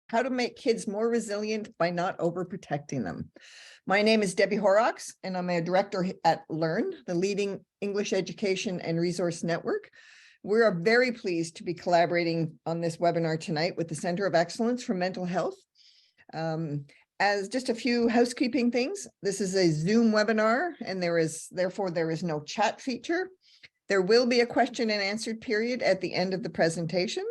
how to make kids more resilient by not overprotecting them. My name is Debbie Horrocks, and I'm a director at Learn, the leading English education and resource network. We are very pleased to be collaborating on this webinar tonight with the Center of Excellence for Mental Health. As just a few housekeeping things, this is a Zoom webinar, and therefore there is no chat feature. There will be a question and answer period at the end of the presentation.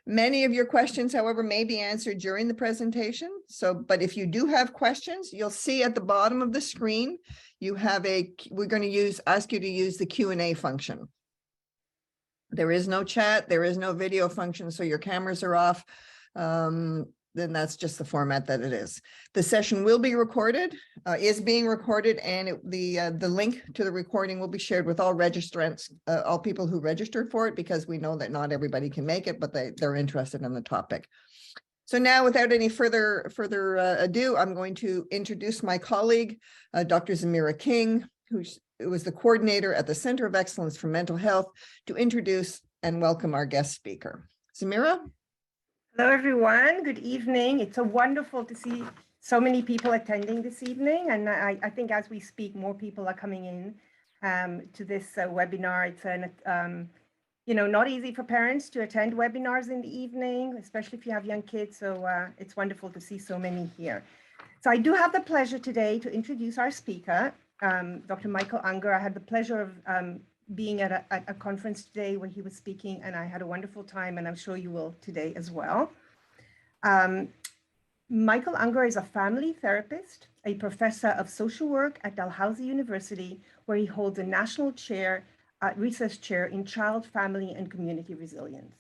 Many of your questions, however, may be answered during the presentation. But if you do have questions, you'll see at the bottom of the screen, we're going to ask you to use the Q&A function. There is no chat, there is no video function, so your cameras are off. Then that's just the format that it is. The session will be recorded, is being recorded, and the link to the recording will be shared with all registrants, all people who registered for it, because we know that not everybody can make it, but they're interested in the topic. So now, without any further ado, I'm going to introduce my colleague, Dr. Zamira King, who was the coordinator at the Center of Excellence for Mental Health, to introduce and welcome our guest speaker. Zamira? Hello, everyone. Good evening. It's so wonderful to see so many people attending this evening. And I think as we speak, more people are coming in to this webinar. It's not easy for parents to attend webinars in the evening, especially if you have young kids. So it's wonderful to see so many here. So I do have the pleasure today to introduce our speaker, Dr. Michael Unger. I had the pleasure of being at a conference today where he was speaking, and I had a wonderful time, and I'm sure you will today as well. Michael Unger is a family therapist, a professor of social work at Dalhousie University, where he holds a national research chair in child, family, and community resilience.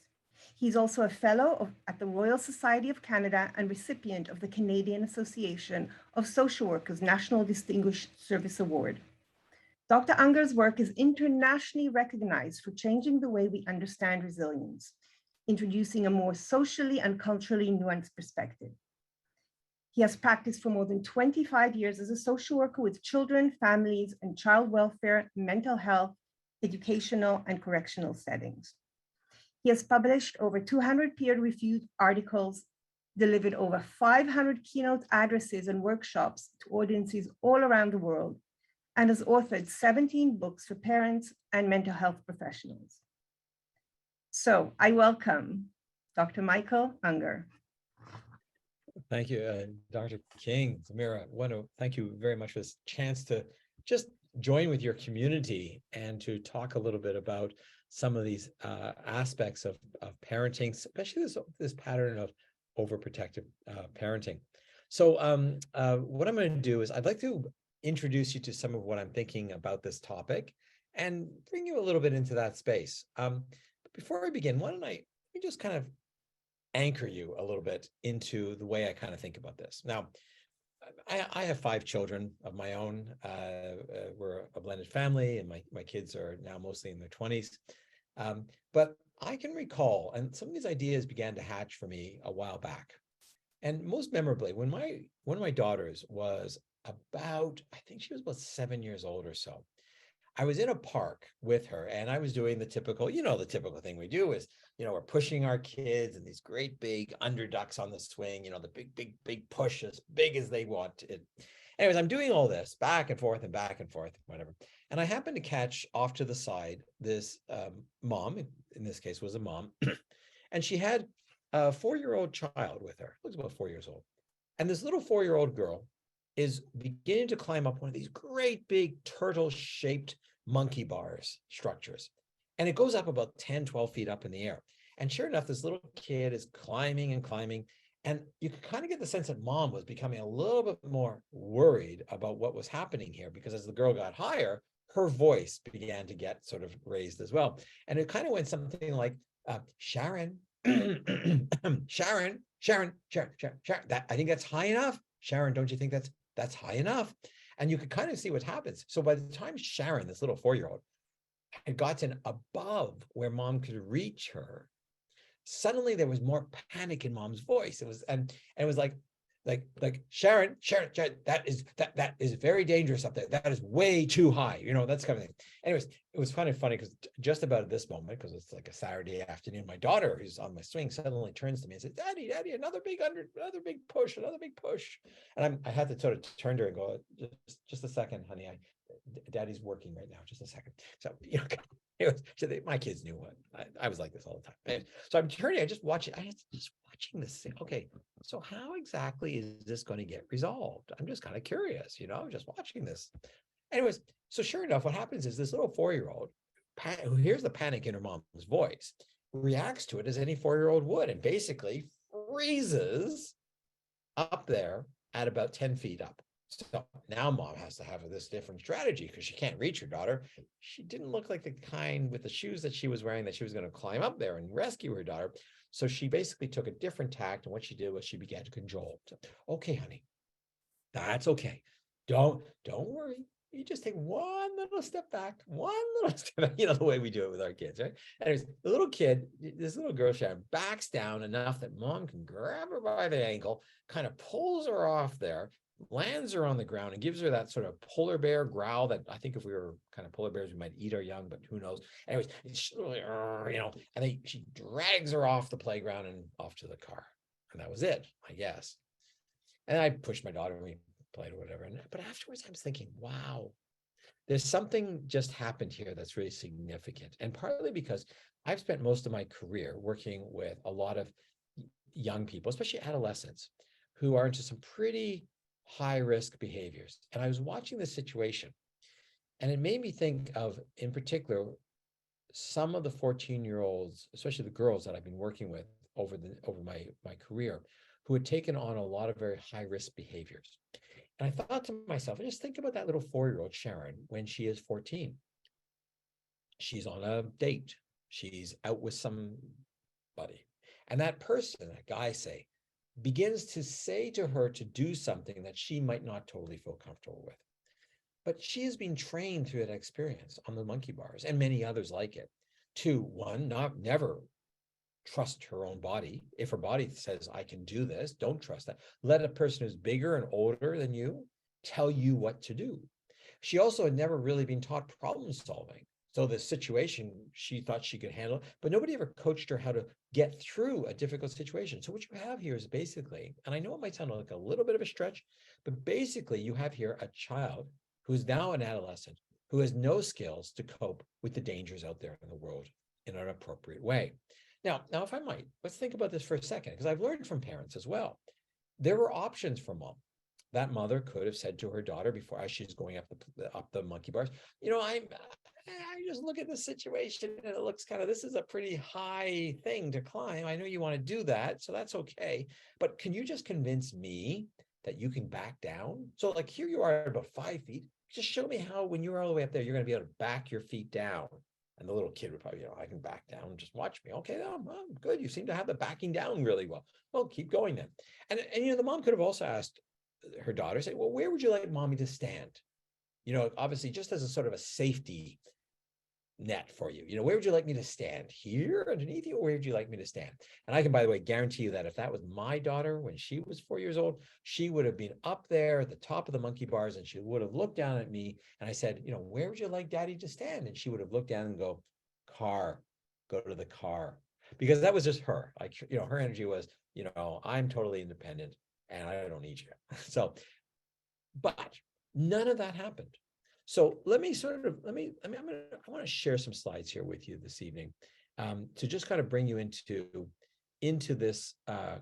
He's also a fellow at the Royal Society of Canada and recipient of the Canadian Association of Social Workers National Distinguished Service Award. Dr. Unger's work is internationally recognized for changing the way we understand resilience, introducing a more socially and culturally nuanced perspective. He has practiced for more than 25 years as a social worker with children, families, and child welfare, mental health, educational, and correctional settings. He has published over 200 peer-reviewed articles, delivered over 500 keynote addresses and workshops to audiences all around the world, and has authored 17 books for parents and mental health professionals. So I welcome Dr. Michael Unger. Thank you, Dr. King. Zamira, I want to thank you very much for this chance to just join with your community and to talk a little bit about some of these aspects of parenting, especially this pattern of overprotective parenting. So what I'm going to do is I'd like to introduce you to some of what I'm thinking about this topic and bring you a little bit into that space. But before I begin, let me just kind of anchor you a little bit into the way I kind of think about this. Now, I have 5 children of my own. We're a blended family, and my kids are now mostly in their 20s. But I can recall, and some of these ideas began to hatch for me a while back. And most memorably, when one of my daughters was about, I think she was about 7 years old or so, I was in a park with her, and I was doing the typical thing we do is, we're pushing our kids and these great big underducks on the swing, the big push as big as they want it. Anyways, I'm doing all this back and forth, whatever. And I happened to catch off to the side this mom, in this case was a mom, and she had a 4-year-old child with her, looks about 4 years old. And this little 4-year-old girl is beginning to climb up one of these great big turtle-shaped monkey bars structures. And it goes up about 10, 12 feet up in the air. And sure enough, this little kid is climbing and climbing. And you could kind of get the sense that mom was becoming a little bit more worried about what was happening here, because as the girl got higher, her voice began to get sort of raised as well. And it kind of went something like, Sharon, Sharon. That, I think that's high enough. Sharon, don't you think that's high enough? And you could kind of see what happens. So by the time Sharon, this little 4-year-old, had gotten above where mom could reach her, suddenly there was more panic in mom's voice. It was like, like Sharon, that is very dangerous up there. That is way too high. That's kind of thing. Anyways, it was funny because just about at this moment, because it's like a Saturday afternoon, my daughter, who's on my swing, suddenly turns to me and says, Daddy, another big big push. And I had to sort of turn to her and go, just a second, honey. Daddy's working right now. Just a second. So, my kids knew what I was like this all the time. And so I'm turning, just watching this thing. Okay, so how exactly is this going to get resolved? I'm just kind of curious, just watching this. Anyways, so sure enough, what happens is this little 4-year-old who hears the panic in her mom's voice reacts to it as any 4-year-old would, and basically freezes up there at about 10 feet up. So now mom has to have this different strategy because she can't reach her daughter. She didn't look like the kind with the shoes that she was wearing that she was going to climb up there and rescue her daughter. So she basically took a different tact. And what she did was she began to cajole. So, okay, honey, that's okay. Don't worry. You just take one little step back, one little step back, the way we do it with our kids, right? Anyways, the little kid, this little girl, Sharon, backs down enough that mom can grab her by the ankle, kind of pulls her off there, lands her on the ground and gives her that sort of polar bear growl that I think if we were kind of polar bears, we might eat our young, but who knows? Anyways, and she drags her off the playground and off to the car. And that was it, I guess. And I pushed my daughter and we played or whatever. But afterwards, I was thinking, wow, there's something just happened here that's really significant. And partly because I've spent most of my career working with a lot of young people, especially adolescents, who are into some pretty high-risk behaviors. And I was watching this situation, and it made me think of, in particular, some of the 14-year-olds, especially the girls that I've been working with over my career, who had taken on a lot of very high-risk behaviors. And I thought to myself, just think about that little 4-year-old Sharon when she is 14. She's on a date. She's out with somebody. And that person, that guy, say, begins to say to her to do something that she might not totally feel comfortable with. But she has been trained through that experience on the monkey bars and many others like it to, one, never trust her own body. If her body says, I can do this, don't trust that. Let a person who's bigger and older than you tell you what to do. She also had never really been taught problem solving. So the situation she thought she could handle, but nobody ever coached her how to get through a difficult situation. So what you have here is basically, and I know it might sound like a little bit of a stretch, but basically you have here a child who's now an adolescent who has no skills to cope with the dangers out there in the world in an appropriate way. Now, if I might, let's think about this for a second, because I've learned from parents as well. There were options for mom. That mother could have said to her daughter before, as she's going up the monkey bars, I just look at the situation and it looks this is a pretty high thing to climb. I know you want to do that, so that's okay. But can you just convince me that you can back down? So like here you are at about 5 feet. Just show me how when you're all the way up there, you're going to be able to back your feet down. And the little kid would probably, I can back down and just watch me. Okay, I'm good. You seem to have the backing down really well. Well, keep going then. And the mom could have also asked her daughter, say, well, where would you like mommy to stand? Obviously just as a sort of a safety net for you. Where would you like me to stand? Here underneath you, or where would you like me to stand? And I can, by the way, guarantee you that if that was my daughter when she was 4 years old, she would have been up there at the top of the monkey bars and she would have looked down at me. And I said, where would you like daddy to stand? And she would have looked down and go to the car. Because that was just her. Like, her energy was, I'm totally independent and I don't need you. So, but none of that happened. So I want to share some slides here with you this evening to just kind of bring you into this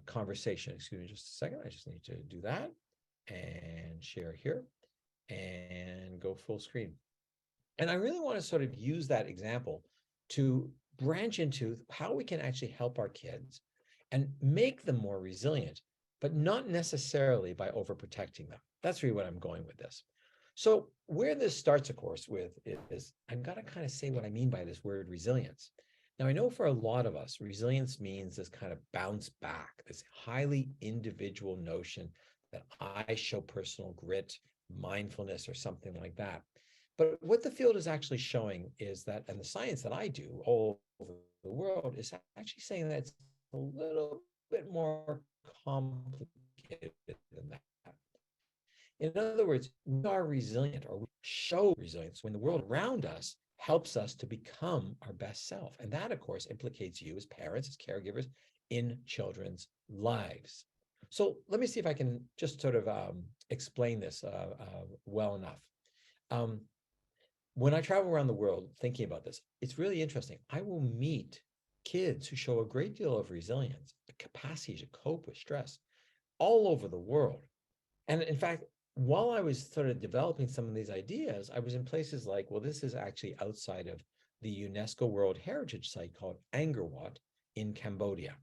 conversation. Excuse me just a second. I just need to do that and share here and go full screen. And I really want to sort of use that example to branch into how we can actually help our kids and make them more resilient, but not necessarily by overprotecting them. That's really what I'm going with this. So where this starts, of course, with is I've got to kind of say what I mean by this word resilience. Now, I know for a lot of us, resilience means this kind of bounce back, this highly individual notion that I show personal grit, mindfulness, or something like that. But what the field is actually showing is that, and the science that I do all over the world is actually saying that it's a little bit more complicated than In other words, we are resilient, or we show resilience when the world around us helps us to become our best self. And that, of course, implicates you as parents, as caregivers in children's lives. So let me see if I can just sort of explain this well enough. When I travel around the world thinking about this, it's really interesting. I will meet kids who show a great deal of resilience, a capacity to cope with stress all over the world. And in fact, while I was sort of developing some of these ideas, I was in places like, well, this is actually outside of the UNESCO World Heritage Site called Angkor Wat in Cambodia.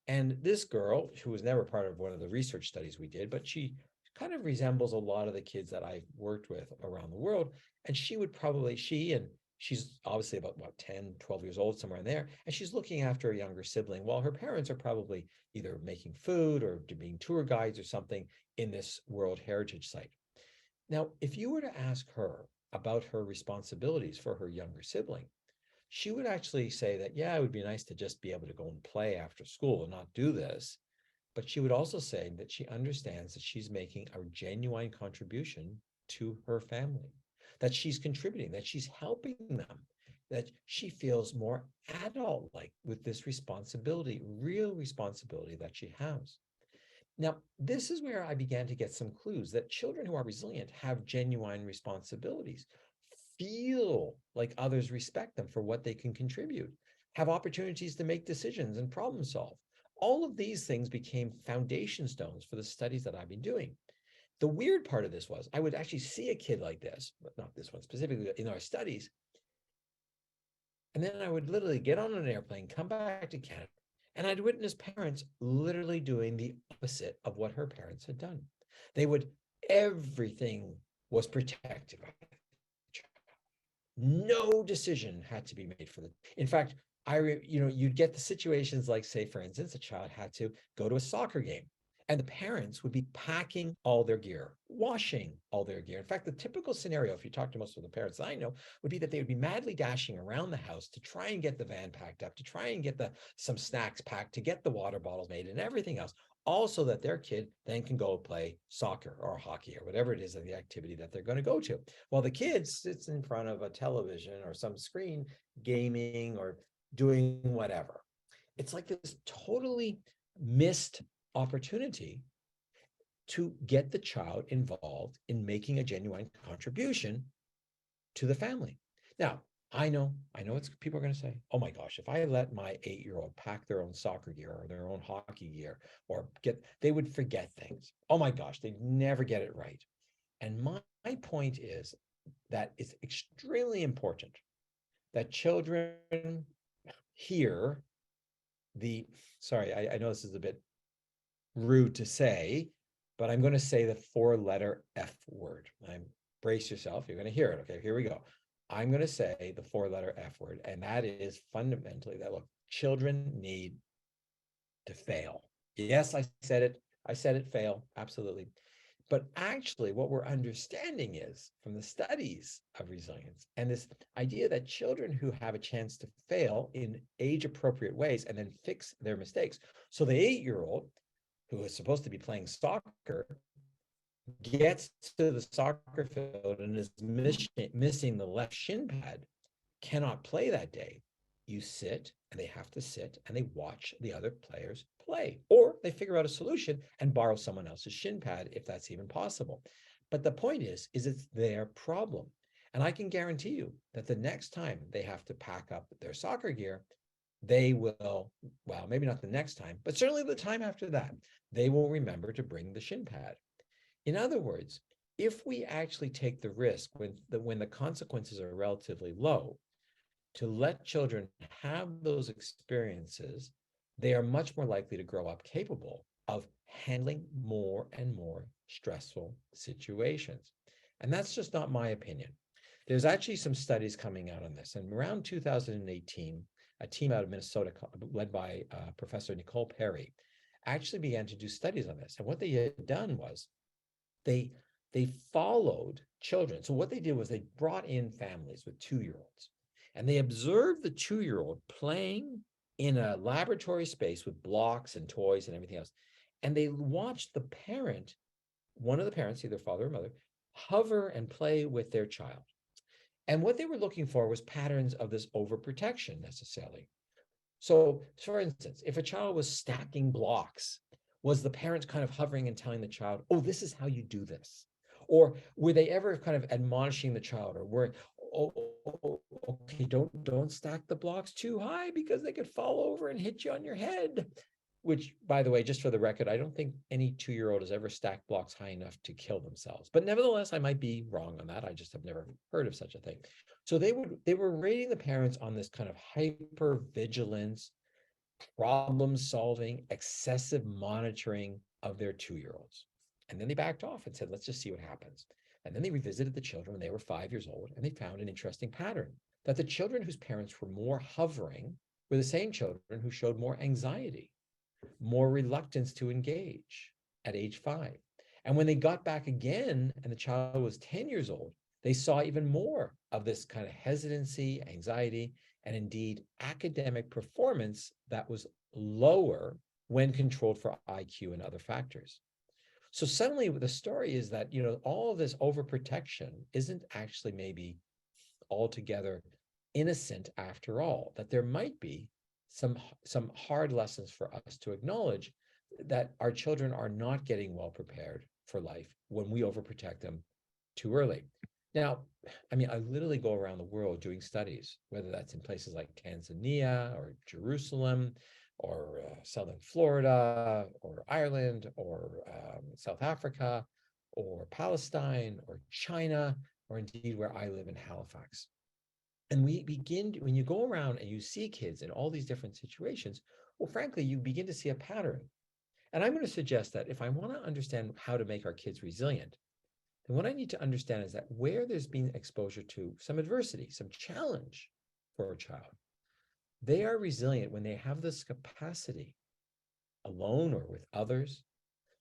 And this girl, who was never part of one of the research studies we did, but she kind of resembles a lot of the kids that I've worked with around the world. And she would probably, she's obviously about what, 10, 12 years old, somewhere in there. And she's looking after a younger sibling while her parents are probably either making food or being tour guides or something in this World Heritage Site. Now, if you were to ask her about her responsibilities for her younger sibling, she would actually say that, yeah, it would be nice to just be able to go and play after school and not do this. But she would also say that she understands that she's making a genuine contribution to her family, that she's contributing, that she's helping them, that she feels more adult-like with this responsibility, real responsibility that she has. Now, this is where I began to get some clues that children who are resilient have genuine responsibilities, feel like others respect them for what they can contribute, have opportunities to make decisions and problem solve. All of these things became foundation stones for the studies that I've been doing. The weird part of this was I would actually see a kid like this, but not this one specifically, in our studies. And then I would literally get on an airplane, come back to Canada, and I'd witness parents literally doing the opposite of what her parents had done. They would, everything was protected. No decision had to be made for them. In fact, you'd get the situations like, say, for instance, a child had to go to a soccer game and the parents would be packing all their gear, washing all their gear. In fact, the typical scenario, if you talk to most of the parents I know, would be that they would be madly dashing around the house to try and get the van packed up, to try and get some snacks packed, to get the water bottles made and everything else, also that their kid then can go play soccer or hockey or whatever it is of the activity that they're going to go to. While the kid sits in front of a television or some screen, gaming or doing whatever. It's like this totally missed opportunity to get the child involved in making a genuine contribution to the family. Now, I know it's people are going to say, oh my gosh, if I let my 8-year-old pack their own soccer gear or their own hockey gear or they would forget things. Oh my gosh, they'd never get it right. And my point is that it's extremely important that children hear I know this is a bit rude to say, but I'm going to say the 4-letter F word. Brace yourself. You're going to hear it. Okay, here we go. I'm going to say the 4-letter F word, and that is fundamentally that, look, children need to fail. Yes, I said it, fail, absolutely. But actually, what we're understanding is from the studies of resilience and this idea that children who have a chance to fail in age-appropriate ways and then fix their mistakes. So the 8-year-old who is supposed to be playing soccer gets to the soccer field and is missing the left shin pad, cannot play that day. You sit and they have to sit and they watch the other players play, or they figure out a solution and borrow someone else's shin pad if that's even possible. But the point is it's their problem. And I can guarantee you that the next time they have to pack up their soccer gear, they will, well, maybe not the next time, but certainly the time after that, they will remember to bring the shin pad. In other words, if we actually take the risk when the consequences are relatively low, to let children have those experiences, they are much more likely to grow up capable of handling more and more stressful situations. And that's just not my opinion. There's actually some studies coming out on this. And around 2018, a team out of Minnesota led by Professor Nicole Perry actually began to do studies on this. And what they had done was they followed children. So what they did was they brought in families with 2-year-olds. And they observed the 2-year-old playing in a laboratory space with blocks and toys and everything else. And they watched the parent one of the parents, either father or mother, hover and play with their child. And what they were looking for was patterns of this overprotection necessarily. So, for instance, if a child was stacking blocks, was the parent kind of hovering and telling the child, oh, this is how you do this? Or were they ever kind of admonishing the child, or were, okay, don't stack the blocks too high because they could fall over and hit you on your head. Which, by the way, just for the record, I don't think any 2-year-old has ever stacked blocks high enough to kill themselves. But nevertheless, I might be wrong on that. I just have never heard of such a thing. So they were rating the parents on this kind of hyper vigilance, problem solving, excessive monitoring of their 2-year-olds. And then they backed off and said, let's just see what happens. And then they revisited the children when they were 5 years old, and they found an interesting pattern that the children whose parents were more hovering were the same children who showed more anxiety, more reluctance to engage at age 5. And when they got back again and the child was 10 years old, they saw even more of this kind of hesitancy, anxiety, and indeed academic performance that was lower when controlled for IQ and other factors. So suddenly the story is that, all of this overprotection isn't actually maybe altogether innocent after all, that there might be some hard lessons for us to acknowledge, that our children are not getting well prepared for life when we overprotect them too early. Now, I mean, I literally go around the world doing studies, whether that's in places like Tanzania or Jerusalem or Southern Florida or Ireland or South Africa or Palestine or China, or indeed where I live in Halifax. And we begin, when you go around and you see kids in all these different situations, well, frankly, you begin to see a pattern. And I'm going to suggest that if I want to understand how to make our kids resilient, then what I need to understand is that where there's been exposure to some adversity, some challenge for a child, they are resilient when they have this capacity, alone or with others,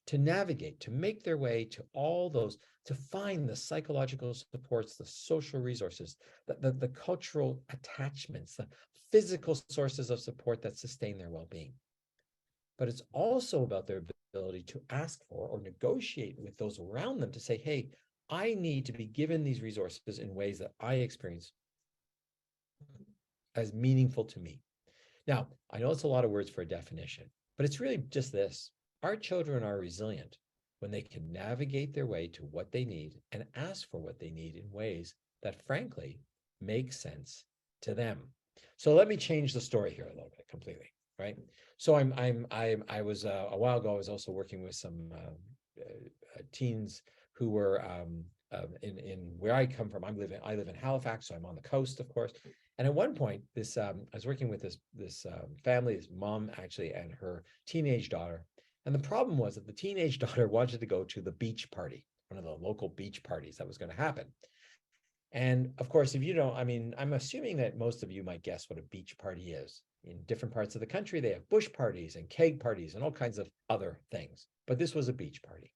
to navigate, to make their way to all those, to find the psychological supports, the social resources, the cultural attachments, the physical sources of support that sustain their well-being. But it's also about their ability to ask for or negotiate with those around them to say, hey, I need to be given these resources in ways that I experience as meaningful to me. Now, I know it's a lot of words for a definition, but it's really just this. Our children are resilient when they can navigate their way to what they need and ask for what they need in ways that, frankly, make sense to them. So let me change the story here a little bit completely, right? So I was a while ago, I was also working with some teens who were in where I come from. I live in Halifax, so I'm on the coast, of course. And at one point, I was working with this family, this mom actually, and her teenage daughter. And the problem was that the teenage daughter wanted to go to the beach party, one of the local beach parties that was going to happen. And of course, if you don't, I mean, I'm assuming that most of you might guess what a beach party is. In different parts of the country, they have bush parties and keg parties and all kinds of other things. But this was a beach party.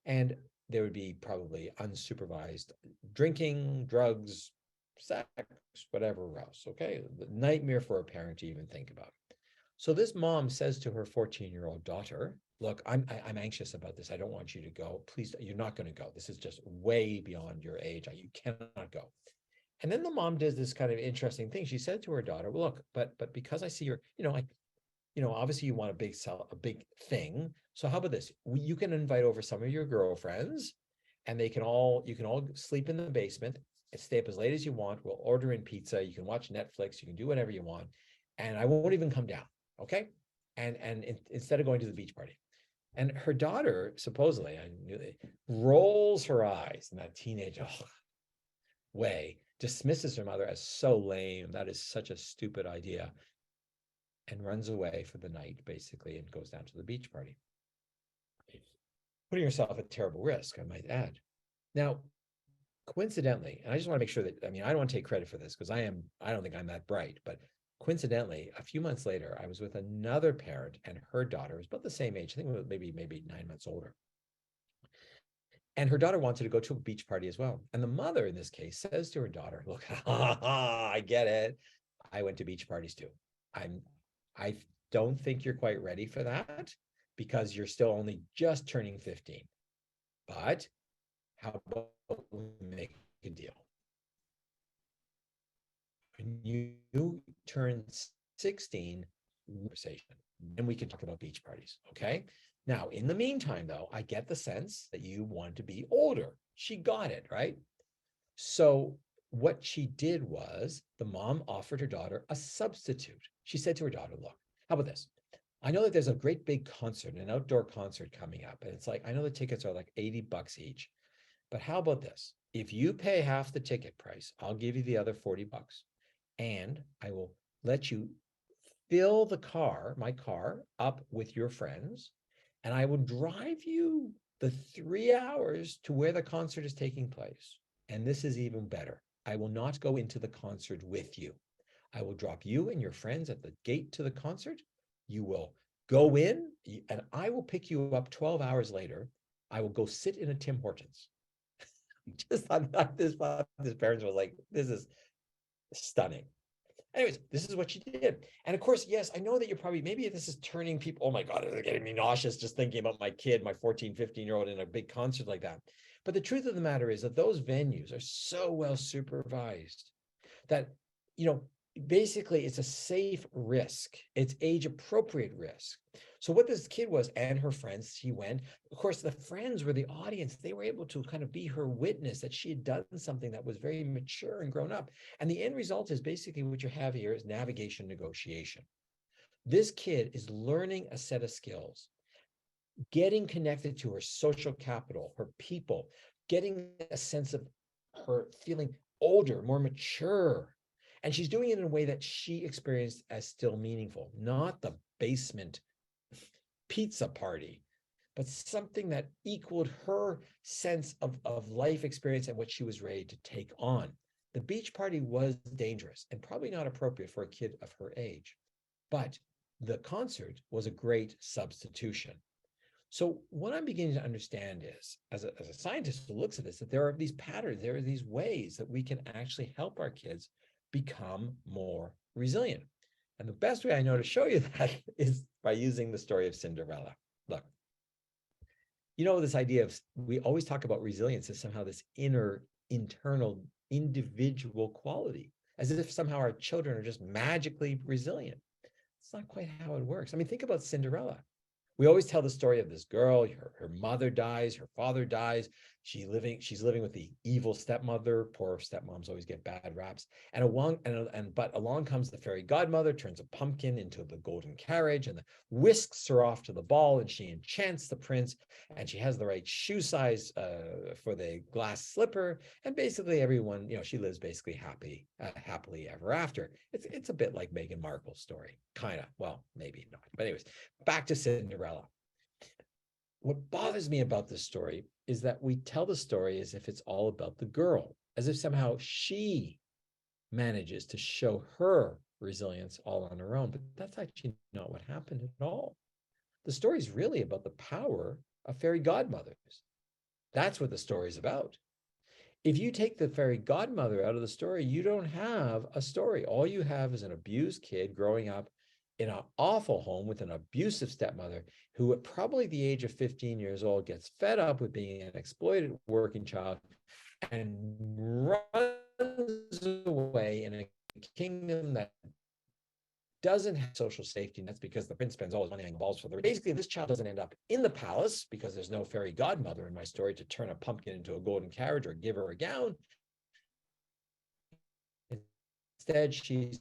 And there would be probably unsupervised drinking, drugs, sex, whatever else, okay? The nightmare for a parent to even think about. So this mom says to her 14-year-old daughter, look, I'm anxious about this. I don't want you to go. Please, you're not going to go. This is just way beyond your age. You cannot go. And then the mom does this kind of interesting thing. She said to her daughter, well, look, but because I see you're, obviously you want a big thing. So how about this? You can invite over some of your girlfriends and you can all sleep in the basement and stay up as late as you want. We'll order in pizza. You can watch Netflix. You can do whatever you want. And I won't even come down. Okay. And instead of going to the beach party. And her daughter, supposedly, rolls her eyes in that teenage way, dismisses her mother as so lame. That is such a stupid idea. And runs away for the night, basically, and goes down to the beach party. Putting yourself at terrible risk, I might add. Now, coincidentally, and I just want to make sure that, I don't want to take credit for this because I don't think I'm that bright, but coincidentally, a few months later, I was with another parent and her daughter was about the same age. I think it was maybe 9 months older. And her daughter wanted to go to a beach party as well. And the mother in this case says to her daughter, look, I get it. I went to beach parties too. I don't think you're quite ready for that because you're still only just turning 15. But how about we make a deal? When you turn 16, conversation, then we can talk about beach parties. Okay. Now, in the meantime, though, I get the sense that you want to be older. She got it, right? So what she did was the mom offered her daughter a substitute. She said to her daughter, look, how about this? I know that there's a great big concert, an outdoor concert coming up. And it's like, I know the tickets are like $80 each. But how about this? If you pay half the ticket price, I'll give you the other $40 and I will let you fill my car up with your friends, and I will drive you the 3 hours to where the concert is taking place. And this is even better. I will not go into the concert with you. I will drop you and your friends at the gate to the concert. You will go in and I will pick you up 12 hours later. I will go sit in a Tim Hortons. Just thought this parents was like, this is stunning. Anyways, this is what she did. And of course, yes, I know that you're probably, maybe this is turning people, oh my God, it's getting me nauseous just thinking about my kid, my 14, 15-year-old in a big concert like that. But the truth of the matter is that those venues are so well supervised that, basically it's a safe risk. It's age appropriate risk. So what this kid was, and her friends, she went, of course, the friends were the audience. They were able to kind of be her witness that she had done something that was very mature and grown up. And the end result is basically what you have here is navigation negotiation. This kid is learning a set of skills, getting connected to her social capital, her people, getting a sense of her feeling older, more mature. And she's doing it in a way that she experienced as still meaningful, not the basement pizza party, but something that equaled her sense of life experience and what she was ready to take on. The beach party was dangerous and probably not appropriate for a kid of her age, but the concert was a great substitution. So what I'm beginning to understand is, as a scientist who looks at this, that there are these patterns, there are these ways that we can actually help our kids become more resilient. And the best way I know to show you that is by using the story of Cinderella. Look, this idea of, we always talk about resilience as somehow this internal, individual quality, as if somehow our children are just magically resilient. It's not quite how it works. I mean, think about Cinderella. We always tell the story of this girl, her mother dies, her father dies. She's living with the evil stepmother. Poor stepmoms always get bad raps. But along comes the fairy godmother, turns a pumpkin into the golden carriage and whisks her off to the ball, and she enchants the prince, and she has the right shoe size for the glass slipper. And basically everyone, she lives basically happily ever after. It's a bit like Meghan Markle's story, kind of. Well, maybe not. But anyways, back to Cinderella. What bothers me about this story is that we tell the story as if it's all about the girl, as if somehow she manages to show her resilience all on her own. But that's actually not what happened at all. The story is really about the power of fairy godmothers. That's what the story is about. If you take the fairy godmother out of the story, you don't have a story. All you have is an abused kid growing up in an awful home with an abusive stepmother who at probably the age of 15 years old gets fed up with being an exploited working child and runs away in a kingdom that doesn't have social safety nets because the prince spends all his money on balls for the. Basically, this child doesn't end up in the palace because there's no fairy godmother in my story to turn a pumpkin into a golden carriage or give her a gown. Instead, she's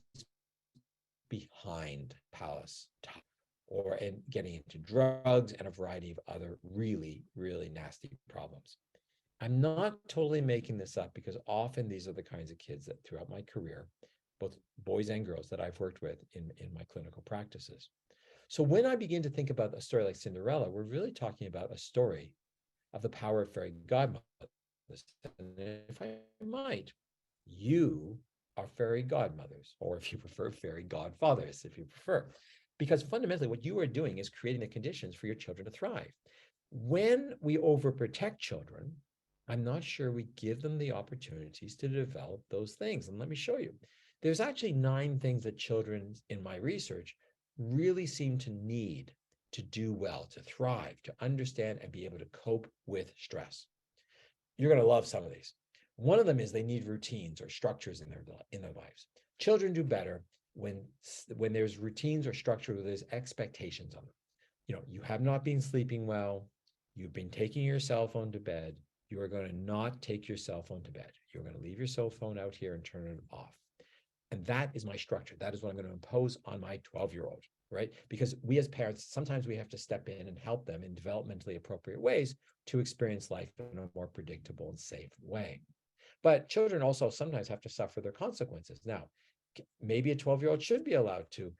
behind palace and getting into drugs and a variety of other really, really nasty problems. I'm not totally making this up because often these are the kinds of kids that throughout my career, both boys and girls, that I've worked with in my clinical practices. So when I begin to think about a story like Cinderella, we're really talking about a story of the power of fairy godmothers. And if I might, you are fairy godmothers, or if you prefer, fairy godfathers, if you prefer. Because fundamentally, what you are doing is creating the conditions for your children to thrive. When we overprotect children, I'm not sure we give them the opportunities to develop those things. And let me show you. There's actually 9 things that children in my research really seem to need to do well, to thrive, to understand and be able to cope with stress. You're going to love some of these. One of them is they need routines or structures in their lives. Children do better when there's routines or structure, where there's expectations on them. You have not been sleeping well. You've been taking your cell phone to bed. You are going to not take your cell phone to bed. You're going to leave your cell phone out here and turn it off. And that is my structure. That is what I'm going to impose on my 12-year-old, right? Because we as parents, sometimes we have to step in and help them in developmentally appropriate ways to experience life in a more predictable and safe way. But children also sometimes have to suffer their consequences. Now, maybe a 12-year-old should be allowed to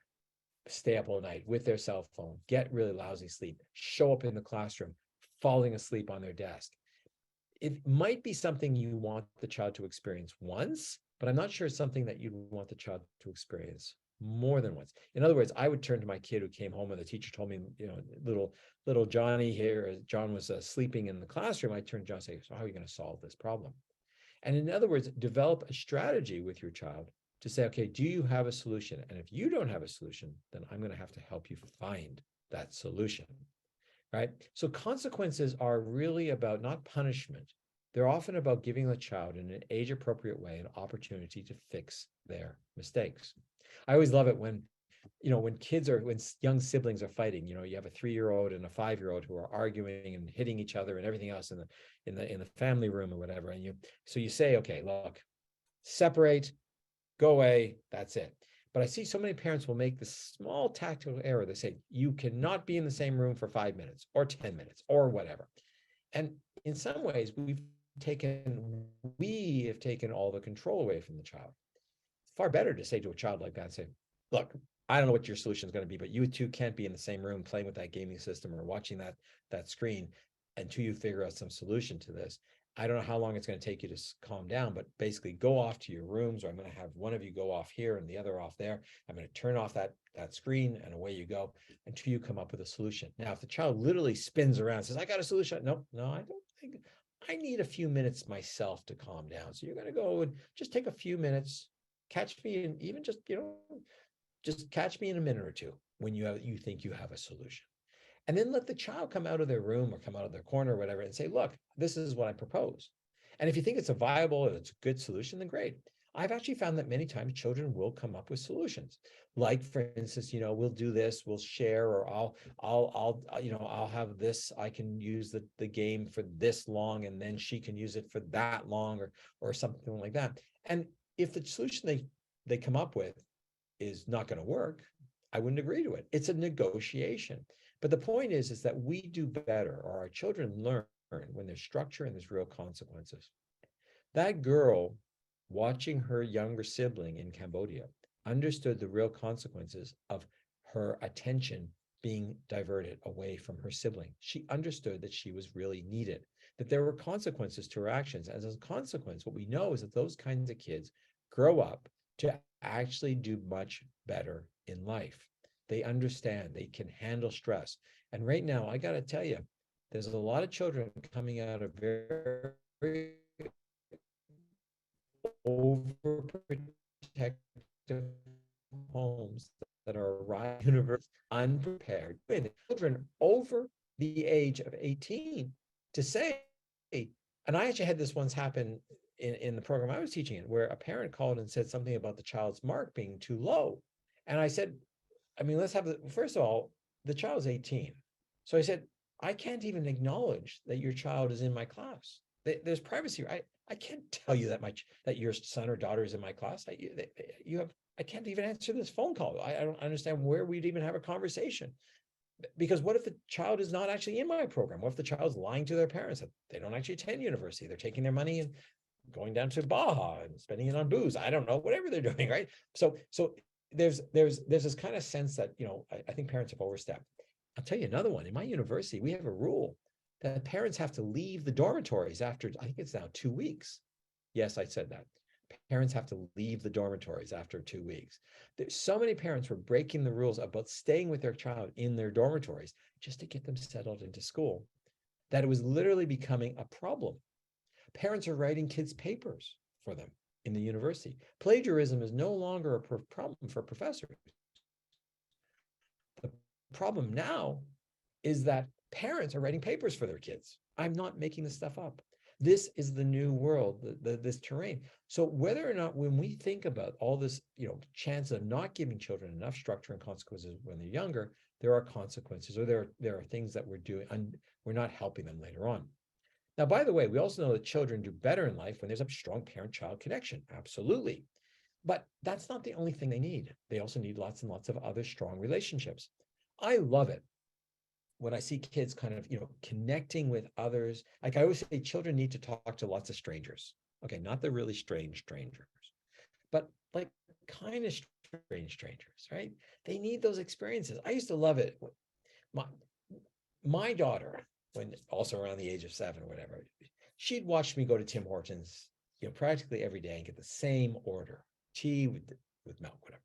stay up all night with their cell phone, get really lousy sleep, show up in the classroom, falling asleep on their desk. It might be something you want the child to experience once, but I'm not sure it's something that you'd want the child to experience more than once. In other words, I would turn to my kid who came home and the teacher told me, little Johnny here, John was sleeping in the classroom. I turned to John and say, so how are you going to solve this problem? And in other words, develop a strategy with your child to say, okay, do you have a solution? And if you don't have a solution, then I'm going to have to help you find that solution, right? So consequences are really about not punishment. They're often about giving the child in an age-appropriate way an opportunity to fix their mistakes. I always love it when young siblings are fighting, you have a 3-year-old and a 5-year-old who are arguing and hitting each other and everything else in the family room or whatever. And so you say, okay, look, separate, go away, that's it. But I see so many parents will make this small tactical error. They say, you cannot be in the same room for 5 minutes or 10 minutes or whatever. And in some ways, we have taken all the control away from the child. It's far better to say to a child like that, say, look, I don't know what your solution is going to be, but you two can't be in the same room playing with that gaming system or watching that screen until you figure out some solution to this. I don't know how long it's going to take you to calm down, but basically go off to your rooms, or I'm going to have one of you go off here and the other off there. I'm going to turn off that screen and away you go until you come up with a solution. Now, if the child literally spins around and says, I got a solution. No, I don't think I need a few minutes myself to calm down. So you're going to go and just take a few minutes, catch me, and even just catch me in a minute or two when you think you have a solution. And then let the child come out of their room or come out of their corner or whatever and say, look, this is what I propose. And if you think it's a viable and it's a good solution, then great. I've actually found that many times children will come up with solutions. Like, for instance, we'll do this, we'll share, or I'll have this, I can use the game for this long and then she can use it for that long, or something like that. And if the solution they come up with is not going to work, I wouldn't agree to it. It's a negotiation. But the point is that we do better, or our children learn, when there's structure and there's real consequences. That girl watching her younger sibling in Cambodia understood the real consequences of her attention being diverted away from her sibling. She understood that she was really needed, that there were consequences to her actions. As a consequence, what we know is that those kinds of kids grow up to actually do much better in life. They understand, they can handle stress. And right now, I got to tell you, there's a lot of children coming out of very, very overprotective homes that are arriving university unprepared. Children over the age of 18 to say, and I actually had this once happen in the program I was teaching in, where a parent called and said something about the child's mark being too low. And I said, first of all, the child's 18. So I said, I can't even acknowledge that your child is in my class. There's privacy. I can't tell you that your son or daughter is in my class. I can't even answer this phone call. I don't understand where we'd even have a conversation. Because what if the child is not actually in my program? What if the child's lying to their parents that they don't actually attend university? They're taking their money and going down to Baja and spending it on booze. I don't know, whatever they're doing, right? So there's this kind of sense that, I think parents have overstepped. I'll tell you another one. In my university, we have a rule that parents have to leave the dormitories after, I think it's now 2 weeks. Yes, I said that. Parents have to leave the dormitories after 2 weeks. There's so many parents were breaking the rules about staying with their child in their dormitories just to get them settled into school, that it was literally becoming a problem. Parents are writing kids' papers for them in the university. Plagiarism is no longer a problem for professors. The problem now is that parents are writing papers for their kids. I'm not making this stuff up. This is the new world, this terrain. So whether or not, when we think about all this, chance of not giving children enough structure and consequences when they're younger, there are consequences, or there are things that we're doing and we're not helping them later on. Now, by the way, we also know that children do better in life when there's a strong parent-child connection. Absolutely. But that's not the only thing they need. They also need lots and lots of other strong relationships. I love it when I see kids kind of, connecting with others. Like I always say, children need to talk to lots of strangers. Okay, not the really strange strangers, but like kind of strange strangers, right? They need those experiences. I used to love it. My daughter, when also around the age of 7 or whatever, she'd watch me go to Tim Hortons, practically every day and get the same order, tea with milk, whatever.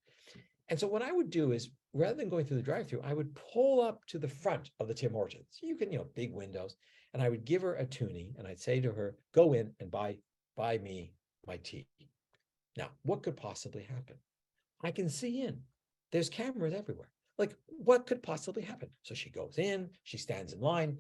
And so what I would do is, rather than going through the drive-through, I would pull up to the front of the Tim Hortons. You can, big windows, and I would give her a toonie, and I'd say to her, "Go in and buy me my tea." Now, what could possibly happen? I can see in. There's cameras everywhere. Like, what could possibly happen? So she goes in, she stands in line,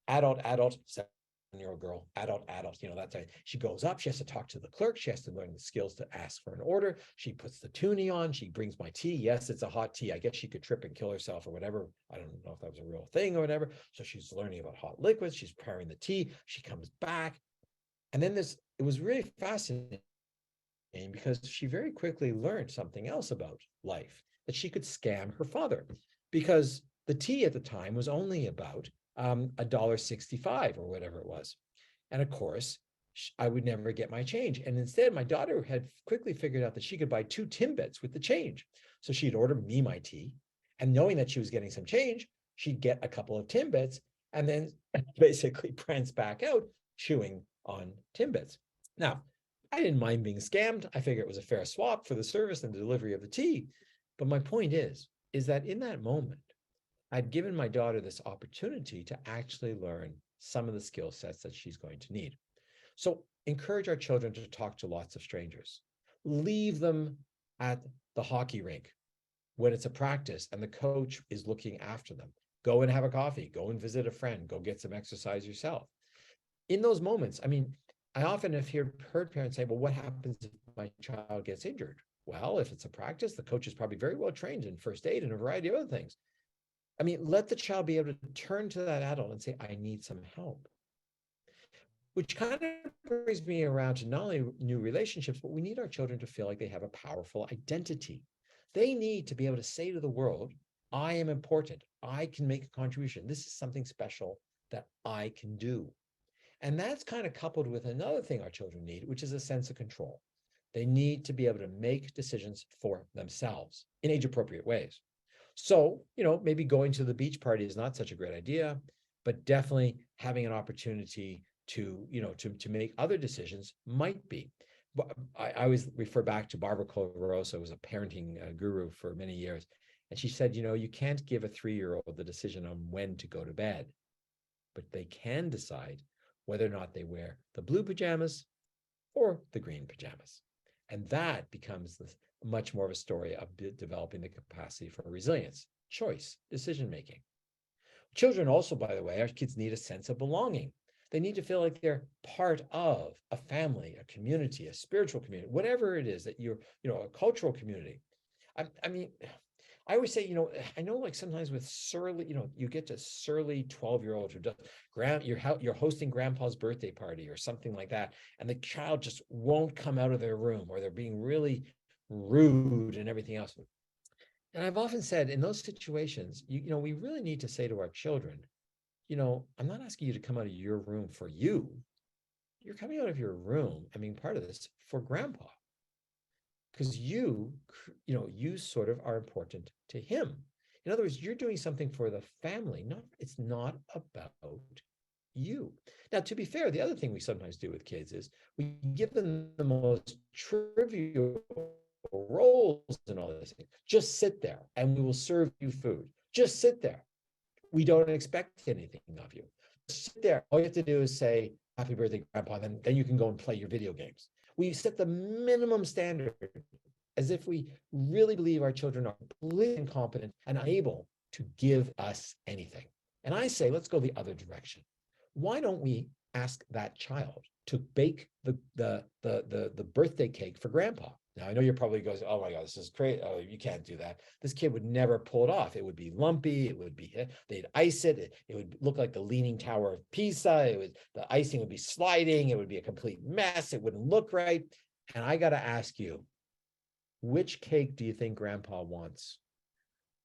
adult, 7-year-old girl, adult, that's right. She goes up, she has to talk to the clerk, she has to learn the skills to ask for an order. She puts the toonie on, she brings my tea. Yes, it's a hot tea. I guess she could trip and kill herself or whatever. I don't know if that was a real thing or whatever. So she's learning about hot liquids, she's preparing the tea, she comes back. And then it was really fascinating because she very quickly learned something else about life, that she could scam her father, because the tea at the time was only about $1.65 or whatever it was. And of course, I would never get my change. And instead, my daughter had quickly figured out that she could buy 2 Timbits with the change. So she'd order me my tea, and knowing that she was getting some change, she'd get a couple of Timbits and then basically prance back out chewing on Timbits. Now, I didn't mind being scammed. I figured it was a fair swap for the service and the delivery of the tea. But my point is that in that moment, I'd given my daughter this opportunity to actually learn some of the skill sets that she's going to need. So encourage our children to talk to lots of strangers. Leave them at the hockey rink when it's a practice and the coach is looking after them. Go and have a coffee, go and visit a friend, go get some exercise yourself. In those moments, I often have heard parents say, well, what happens if my child gets injured? Well, if it's a practice, the coach is probably very well trained in first aid and a variety of other things. Let the child be able to turn to that adult and say, I need some help. Which kind of brings me around to not only new relationships, but we need our children to feel like they have a powerful identity. They need to be able to say to the world, I am important. I can make a contribution. This is something special that I can do. And that's kind of coupled with another thing our children need, which is a sense of control. They need to be able to make decisions for themselves in age-appropriate ways. So, maybe going to the beach party is not such a great idea, but definitely having an opportunity to make other decisions might be. I always refer back to Barbara Colorosa, who was a parenting guru for many years. And she said, you can't give a 3-year-old the decision on when to go to bed, but they can decide whether or not they wear the blue pajamas or the green pajamas. And that becomes much more of a story of developing the capacity for resilience, choice, decision-making. Children also, by the way, our kids need a sense of belonging. They need to feel like they're part of a family, a community, a spiritual community, whatever it is that you're, a cultural community. I always say, I know like sometimes with surly, you get to surly 12-year-olds who just you're hosting grandpa's birthday party or something like that, and the child just won't come out of their room, or they're being really rude and everything else. And I've often said in those situations, we really need to say to our children, I'm not asking you to come out of your room for you. You're coming out of your room and being part of this for grandpa. Because you sort of are important to him. In other words, you're doing something for the family. It's not about you. Now, to be fair, the other thing we sometimes do with kids is we give them the most trivial roles and all this. Just sit there and we will serve you food. Just sit there. We don't expect anything of you. Sit there. All you have to do is say, happy birthday, grandpa, then you can go and play your video games. We set the minimum standard as if we really believe our children are completely incompetent and unable to give us anything. And I say, let's go the other direction. Why don't we ask that child to bake the birthday cake for grandpa? Now, I know you're probably goes, oh my God, this is crazy. Oh, you can't do that. This kid would never pull it off. It would be lumpy. It would be, they'd ice it. It would look like the Leaning Tower of Pisa. The icing would be sliding. It would be a complete mess. It wouldn't look right. And I got to ask you, which cake do you think grandpa wants?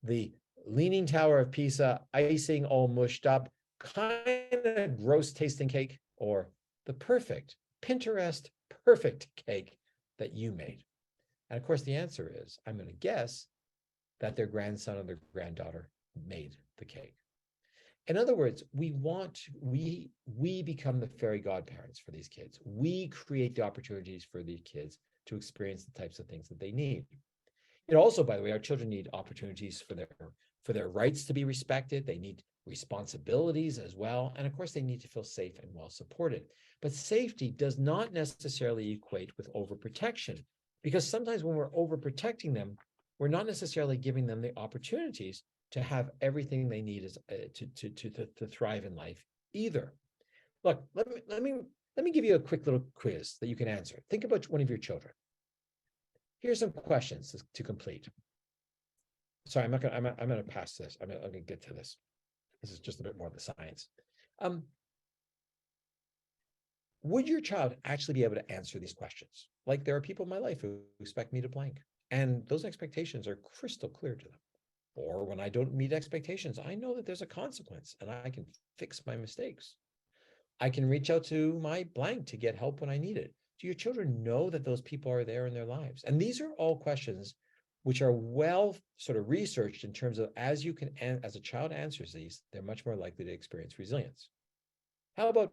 The Leaning Tower of Pisa, icing all mushed up, kind of gross tasting cake, or the perfect, Pinterest perfect cake that you made? And of course, the answer is, I'm going to guess that their grandson or their granddaughter made the cake. In other words, we become the fairy godparents for these kids. We create the opportunities for these kids to experience the types of things that they need. It also, by the way, our children need opportunities for their rights to be respected. They need responsibilities as well. And of course, they need to feel safe and well supported. But safety does not necessarily equate with overprotection, because sometimes when we're overprotecting them, we're not necessarily giving them the opportunities to have everything they need to thrive in life either. Look, let me give you a quick little quiz that you can answer. Think about one of your children. Here's some questions to complete. Sorry, I'm gonna pass this. I'm gonna get to this. This is just a bit more of the science. Would your child actually be able to answer these questions? Like, there are people in my life who expect me to blank, and those expectations are crystal clear to them. Or when I don't meet expectations, I know that there's a consequence and I can fix my mistakes. I can reach out to my blank to get help when I need it. Do your children know that those people are there in their lives? And these are all questions which are well sort of researched in terms of, as a child answers these, they're much more likely to experience resilience. How about,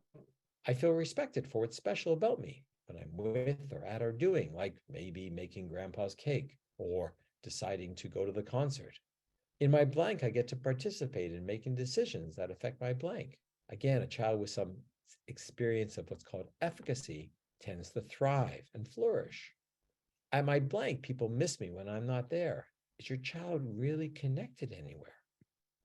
I feel respected for what's special about me when I'm with or at or doing, like maybe making grandpa's cake or deciding to go to the concert. In my blank, I get to participate in making decisions that affect my blank. Again, a child with some experience of what's called efficacy tends to thrive and flourish. At my blank, people miss me when I'm not there. Is your child really connected anywhere?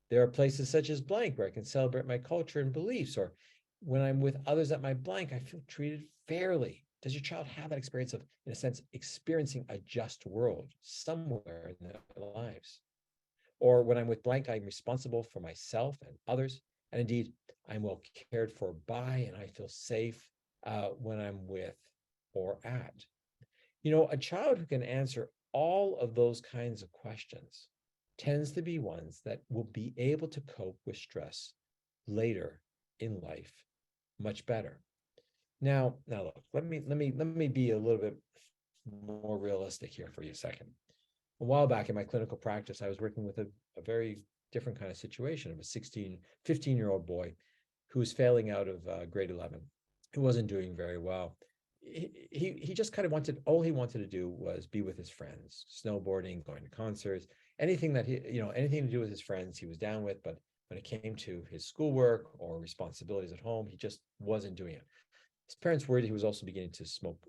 There are places such as blank where I can celebrate my culture and beliefs, or when I'm with others at my blank, I feel treated fairly. Does your child have that experience of, in a sense, experiencing a just world somewhere in their lives? Or when I'm with blank, I'm responsible for myself and others. And indeed, I'm well cared for by, and I feel safe when I'm with or at. You know, a child who can answer all of those kinds of questions tends to be ones that will be able to cope with stress later in life much better. Now look, let me be a little bit more realistic here for you a second. A while back in my clinical practice, I was working with a very different kind of situation of a 15-year-old boy who was failing out of grade 11, who wasn't doing very well. He just kind of all he wanted to do was be with his friends, snowboarding, going to concerts, anything to do with his friends he was down with. But when it came to his schoolwork or responsibilities at home, he just wasn't doing it. His parents worried he was also beginning to smoke,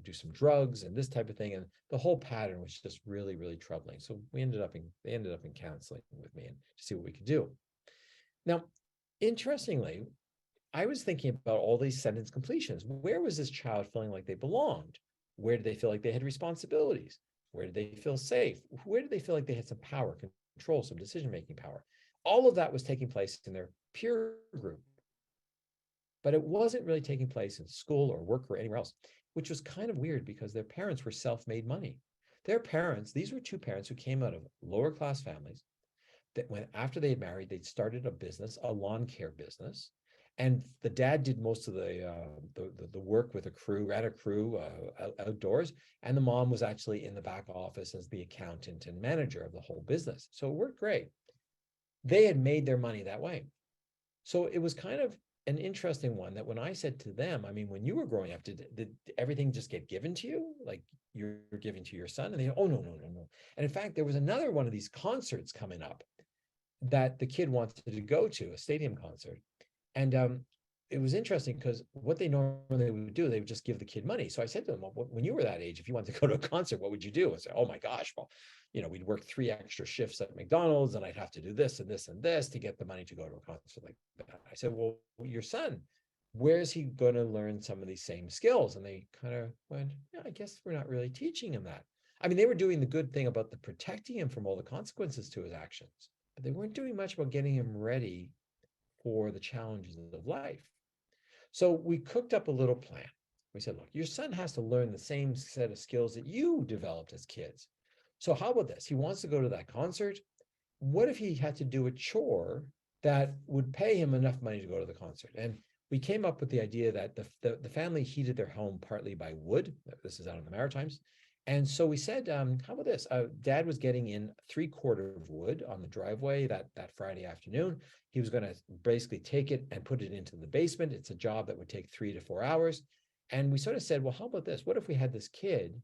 do some drugs and this type of thing. And the whole pattern was just really, really troubling. So they ended up in counseling with me and to see what we could do. Now, interestingly, I was thinking about all these sentence completions. Where was this child feeling like they belonged? Where did they feel like they had responsibilities? Where did they feel safe? Where did they feel like they had some power, control, some decision-making power? All of that was taking place in their peer group. But it wasn't really taking place in school or work or anywhere else, which was kind of weird because their parents were self-made money. Their parents, these were two parents who came out of lower class families that after they had married, they'd started a business, a lawn care business. And the dad did most of the work with a crew, ran a crew outdoors. And the mom was actually in the back office as the accountant and manager of the whole business. So it worked great. They had made their money that way. So it was kind of an interesting one that when I said to them, I mean, when you were growing up, did everything just get given to you? Like you're giving to your son? And they, oh, no. And in fact, there was another one of these concerts coming up that the kid wanted to go to, a stadium concert. And it was interesting because what they normally would do, they would just give the kid money. So I said to them, well, when you were that age, if you wanted to go to a concert, what would you do? I said, oh my gosh, well, we'd work 3 extra shifts at McDonald's and I'd have to do this and this and this to get the money to go to a concert like that. I said, well, your son, where's he going to learn some of these same skills? And they kind of went, yeah, I guess we're not really teaching him that. I mean, they were doing the good thing about the protecting him from all the consequences to his actions, but they weren't doing much about getting him ready for the challenges of life. So we cooked up a little plan. We said, look, your son has to learn the same set of skills that you developed as kids. So how about this? He wants to go to that concert. What if he had to do a chore that would pay him enough money to go to the concert? And we came up with the idea that the family heated their home partly by wood. This is out in the Maritimes. And so we said, how about this? Dad was getting in 3/4 of wood on the driveway that Friday afternoon. He was going to basically take it and put it into the basement. It's a job that would take 3 to 4 hours. And we sort of said, well, how about this? What if we had this kid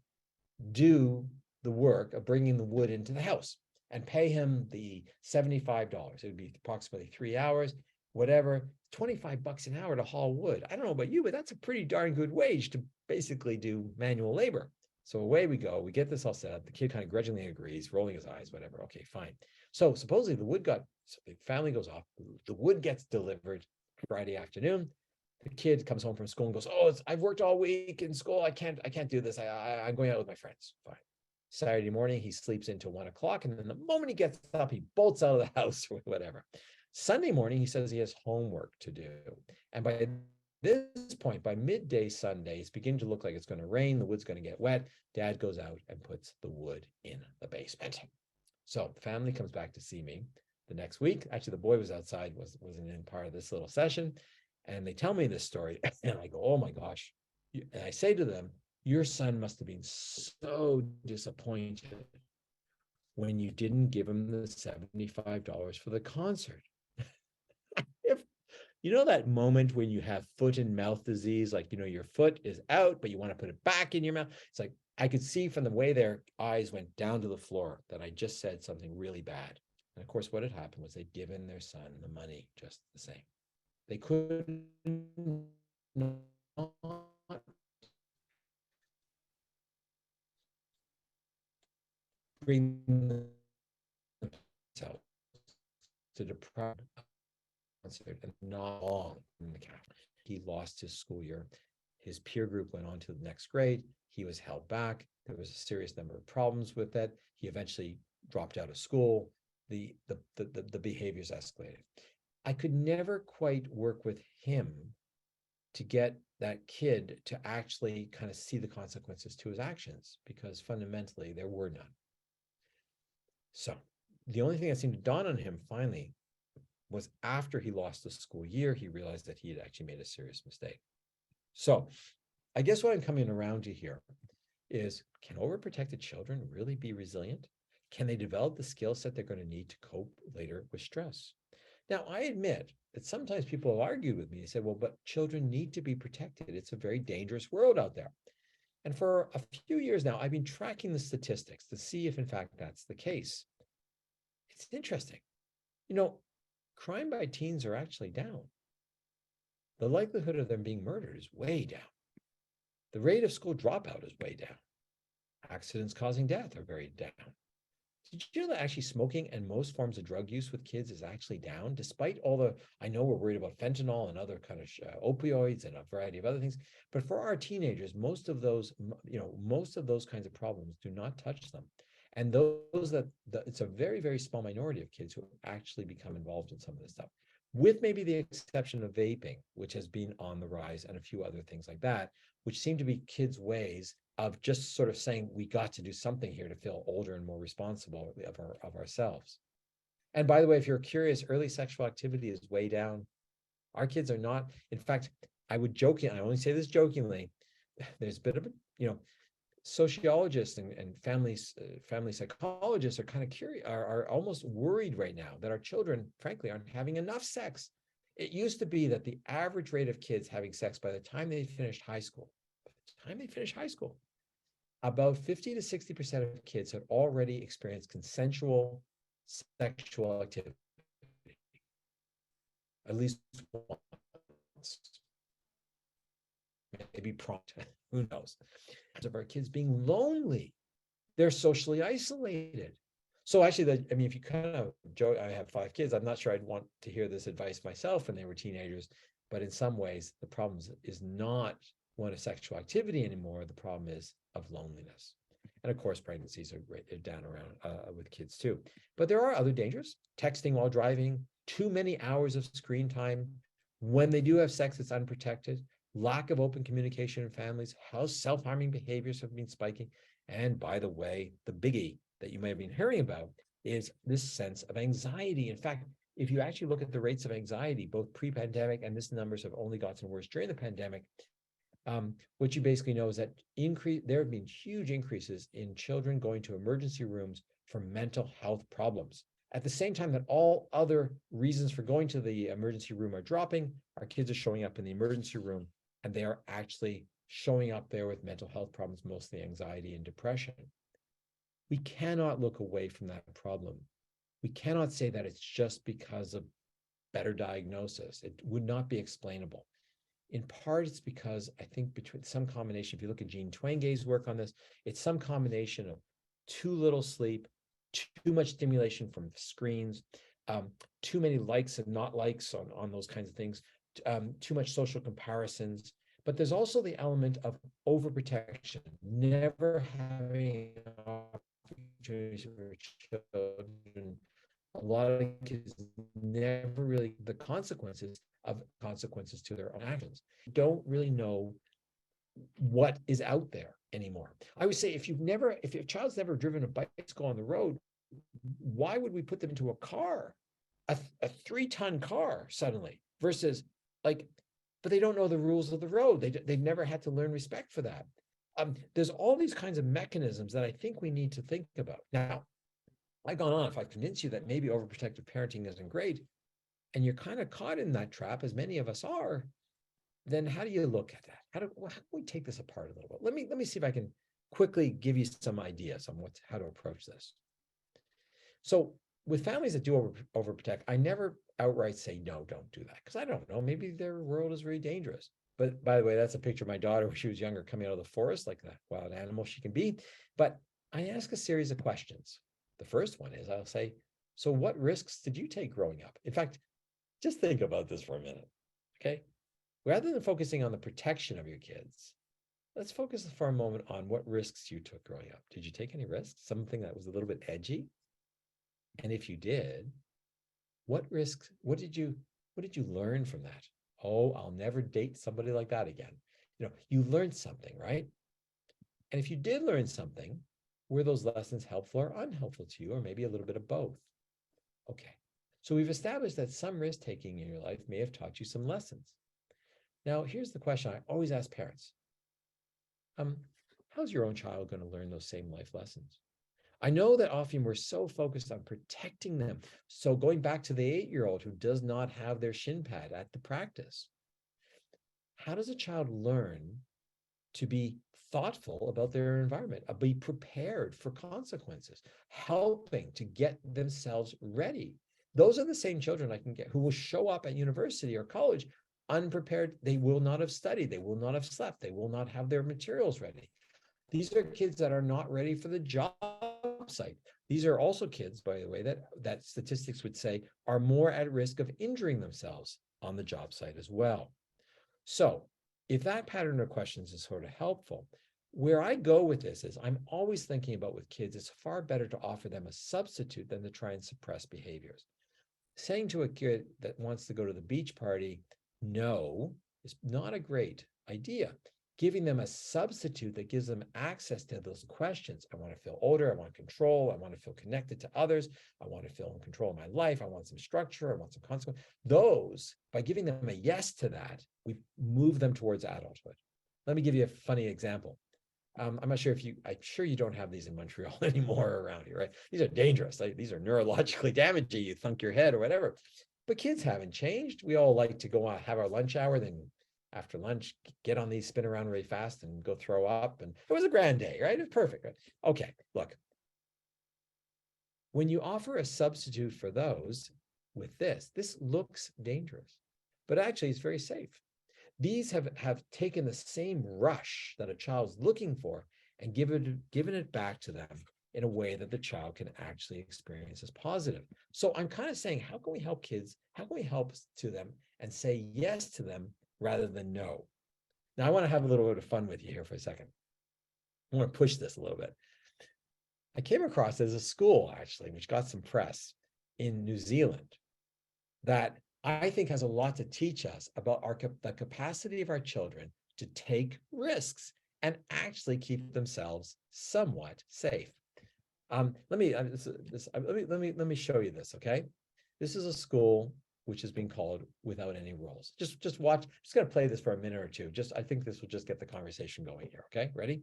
do the work of bringing the wood into the house and pay him the $75? It would be approximately 3 hours, whatever, $25 an hour to haul wood. I don't know about you, but that's a pretty darn good wage to basically do manual labor. So away we go. We get this all set up. The kid kind of grudgingly agrees, rolling his eyes, whatever. Okay, fine. So supposedly so the family goes off. The wood gets delivered Friday afternoon. The kid comes home from school and goes, oh, I've worked all week in school. I can't do this. I'm going out with my friends. Fine. Saturday morning, he sleeps into 1 o'clock. And then the moment he gets up, he bolts out of the house or whatever. Sunday morning, he says he has homework to do. And by this point, by midday Sunday, it's beginning to look like it's going to rain. The wood's going to get wet. Dad goes out and puts the wood in the basement. So the family comes back to see me the next week. Actually, the boy was outside, wasn't in part of this little session. And they tell me this story. And I go, oh my gosh. And I say to them, your son must have been so disappointed when you didn't give him the $75 for the concert. That moment when you have foot and mouth disease, like, your foot is out, but you want to put it back in your mouth. It's like, I could see from the way their eyes went down to the floor that I just said something really bad. And of course, what had happened was they'd given their son the money just the same. They couldn't not bring themselves to deprive concert and not long in the cap. He lost his school year. His peer group went on to the next grade. He was held back. There was a serious number of problems with that. He eventually dropped out of school. The behaviors escalated. I could never quite work with him to get that kid to actually kind of see the consequences to his actions, because fundamentally there were none. So the only thing that seemed to dawn on him finally was after he lost the school year, he realized that he had actually made a serious mistake. So I guess what I'm coming around to here is, can overprotected children really be resilient? Can they develop the skill set they're going to need to cope later with stress? Now, I admit that sometimes people have argued with me. They said, well, but children need to be protected. It's a very dangerous world out there. And for a few years now, I've been tracking the statistics to see if, in fact, that's the case. It's interesting. Crime by teens are actually down. The likelihood of them being murdered is way down. The rate of school dropout is way down. Accidents causing death are very down. Did you know that actually smoking and most forms of drug use with kids is actually down, despite all I know we're worried about fentanyl and other kind of opioids and a variety of other things, but for our teenagers, most of those kinds of problems do not touch them. And it's a very, very small minority of kids who actually become involved in some of this stuff, with maybe the exception of vaping, which has been on the rise, and a few other things like that, which seem to be kids' ways of just sort of saying, we got to do something here to feel older and more responsible of ourselves. And by the way, if you're curious, early sexual activity is way down. Our kids are not. In fact, I only say this jokingly, there's a bit of sociologists and family psychologists are kind of curious, are almost worried right now that our children, frankly, aren't having enough sex. It used to be that the average rate of kids having sex by the time they finished high school, about 50 to 60% of kids had already experienced consensual sexual activity, at least once. maybe prompt, who knows? Of our kids being lonely, they're socially isolated. So actually, I mean, if you kind of joke, I have 5 kids. I'm not sure I'd want to hear this advice myself when they were teenagers, but in some ways, the problem is not one of sexual activity anymore. The problem is of loneliness. And of course, pregnancies are down around with kids too. But there are other dangers: texting while driving, too many hours of screen time. When they do have sex, it's unprotected. Lack of open communication in families, how self-harming behaviors have been spiking. And by the way, the biggie that you may have been hearing about is this sense of anxiety. In fact, if you actually look at the rates of anxiety, both pre-pandemic, and this numbers have only gotten worse during the pandemic, what you basically know is that there have been huge increases in children going to emergency rooms for mental health problems. At the same time that all other reasons for going to the emergency room are dropping, our kids are showing up in the emergency room, and they are actually showing up there with mental health problems, mostly anxiety and depression. We cannot look away from that problem. We cannot say that it's just because of better diagnosis. It would not be explainable. In part, it's because I think between some combination, if you look at Jean Twenge's work on this, it's some combination of too little sleep, too much stimulation from screens, too many likes and not likes on those kinds of things, too much social comparisons. But there's also the element of overprotection, never having opportunities for children. A lot of kids never really, the consequences to their own actions, don't really know what is out there anymore. I would say if your child's never driven a bicycle on the road, why would we put them into a car, a 3-ton car suddenly, versus like, but they don't know the rules of the road. They've never had to learn respect for that. There's all these kinds of mechanisms that I think we need to think about. Now, I've gone on, if I convince you that maybe overprotective parenting isn't great, and you're kind of caught in that trap, as many of us are, then how do you look at that? How can we take this apart a little bit? Let me see if I can quickly give you some ideas on how to approach this. So with families that do overprotect, I never outright say, no, don't do that, because I don't know, maybe their world is really dangerous. But by the way, that's a picture of my daughter when she was younger, coming out of the forest, like that wild animal she can be. But I ask a series of questions. The first one is, I'll say, so what risks did you take growing up? In fact, just think about this for a minute, okay? Rather than focusing on the protection of your kids, let's focus for a moment on what risks you took growing up. Did you take any risks? Something that was a little bit edgy? And if you did, what risks, what did you learn from that? Oh, I'll never date somebody like that again. You learned something, right? And if you did learn something, were those lessons helpful or unhelpful to you, or maybe a little bit of both? Okay, so we've established that some risk taking in your life may have taught you some lessons. Now, here's the question I always ask parents. How's your own child going to learn those same life lessons? I know that often we're so focused on protecting them. So going back to the 8-year-old who does not have their shin pad at the practice, how does a child learn to be thoughtful about their environment, be prepared for consequences, helping to get themselves ready? Those are the same children I can get who will show up at university or college unprepared. They will not have studied. They will not have slept. They will not have their materials ready. These are kids that are not ready for the job site. These are also kids, by the way, that statistics would say are more at risk of injuring themselves on the job site as well. So if that pattern of questions is sort of helpful, where I go with this is I'm always thinking about with kids, it's far better to offer them a substitute than to try and suppress behaviors. Saying to a kid that wants to go to the beach party, no, is not a great idea. Giving them a substitute that gives them access to those questions. I want to feel older. I want control. I want to feel connected to others. I want to feel in control of my life. I want some structure. I want some consequence. Those, by giving them a yes to that, we move them towards adulthood. Let me give you a funny example. I'm not sure I'm sure you don't have these in Montreal anymore around here, right? These are dangerous. These are neurologically damaging. You thunk your head or whatever. But kids haven't changed. We all like to go out, have our lunch hour, then after lunch, get on these, spin around really fast and go throw up. And it was a grand day, right? It was perfect. Right? Okay, look. When you offer a substitute for those with this looks dangerous, but actually it's very safe. these have taken the same rush that a child's looking for and given it back to them in a way that the child can actually experience as positive. So I'm kind of saying, how can we help kids? How can we help to them and say yes to them rather than no? Now, I want to have a little bit of fun with you here for a second. I want to push this a little bit. I came across there's a school actually, which got some press in New Zealand that I think has a lot to teach us about the capacity of our children to take risks and actually keep themselves somewhat safe. Let me show you this, okay? This is a school which is being called Without Any Rules. Just watch. I'm just going to play this for a minute or two. I think this will just get the conversation going here. Okay, ready?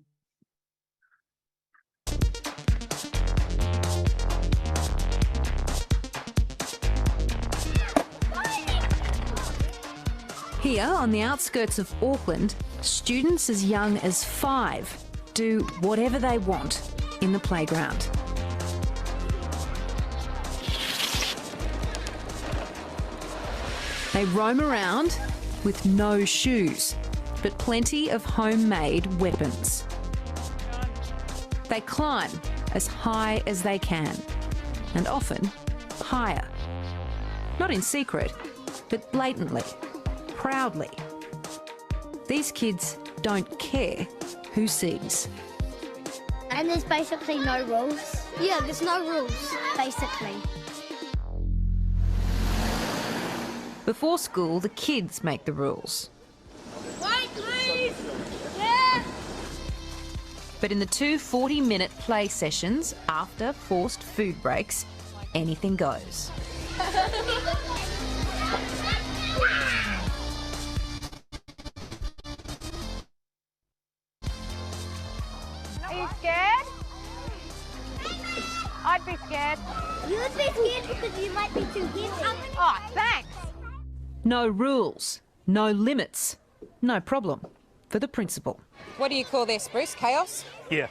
Here, on the outskirts of Auckland, students as young as 5 do whatever they want in the playground. They roam around with no shoes, but plenty of homemade weapons. They climb as high as they can, and often higher. Not in secret, but blatantly. Proudly. These kids don't care who sees. And there's basically no rules. Yeah, there's no rules, basically. Before school, the kids make the rules. Wait, please! Yeah! But in the 2 40-minute play sessions after forced food breaks, anything goes. Are you scared? I'd be scared. You would be scared because you might be too heavy. Oh, thanks. No rules, no limits, no problem for the principal. What do you call this, Bruce? Chaos? Yeah.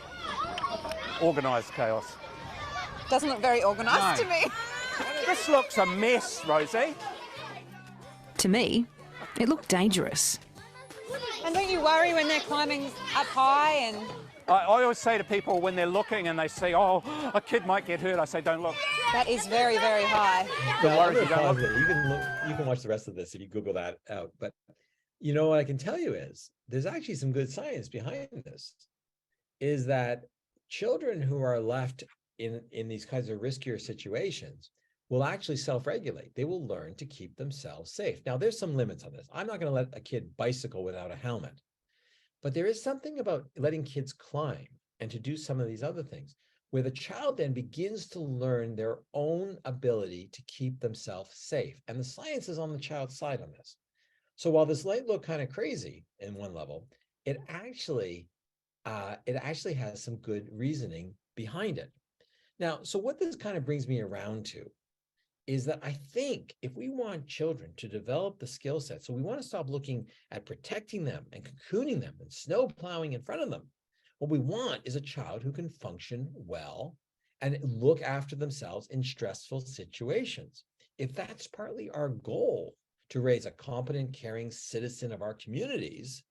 Organised chaos. Doesn't look very organised No. to me. This looks a mess, Rosie. To me, it looked dangerous. And don't you worry when they're climbing up high and... I always say to people when they're looking and they see, oh, a kid might get hurt, I say, don't look. That is very, very high. Don't worry if you don't Pause look. it. You can watch the rest of this if you Google that out. But you know what I can tell you is there's actually some good science behind this. Is that children who are left in these kinds of riskier situations will actually self-regulate. They will learn to keep themselves safe. Now, there's some limits on this. I'm not going to let a kid bicycle without a helmet. But there is something about letting kids climb and to do some of these other things where the child then begins to learn their own ability to keep themselves safe. And the science is on the child's side on this. So while this might look kind of crazy in one level, it actually has some good reasoning behind it. Now, so what this kind of brings me around to is that I think if we want children to develop the skill set, so we want to stop looking at protecting them and cocooning them and snow plowing in front of them. What we want is a child who can function well and look after themselves in stressful situations. If that's partly our goal, to raise a competent, caring citizen of our communities,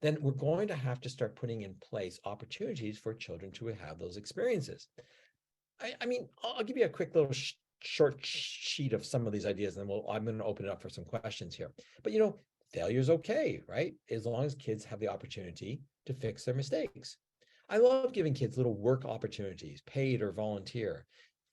then we're going to have to start putting in place opportunities for children to have those experiences. I mean, I'll give you a quick little short sheet of some of these ideas, and then I'm going to open it up for some questions here. But failure is okay, right? As long as kids have the opportunity to fix their mistakes. I love giving kids little work opportunities, paid or volunteer.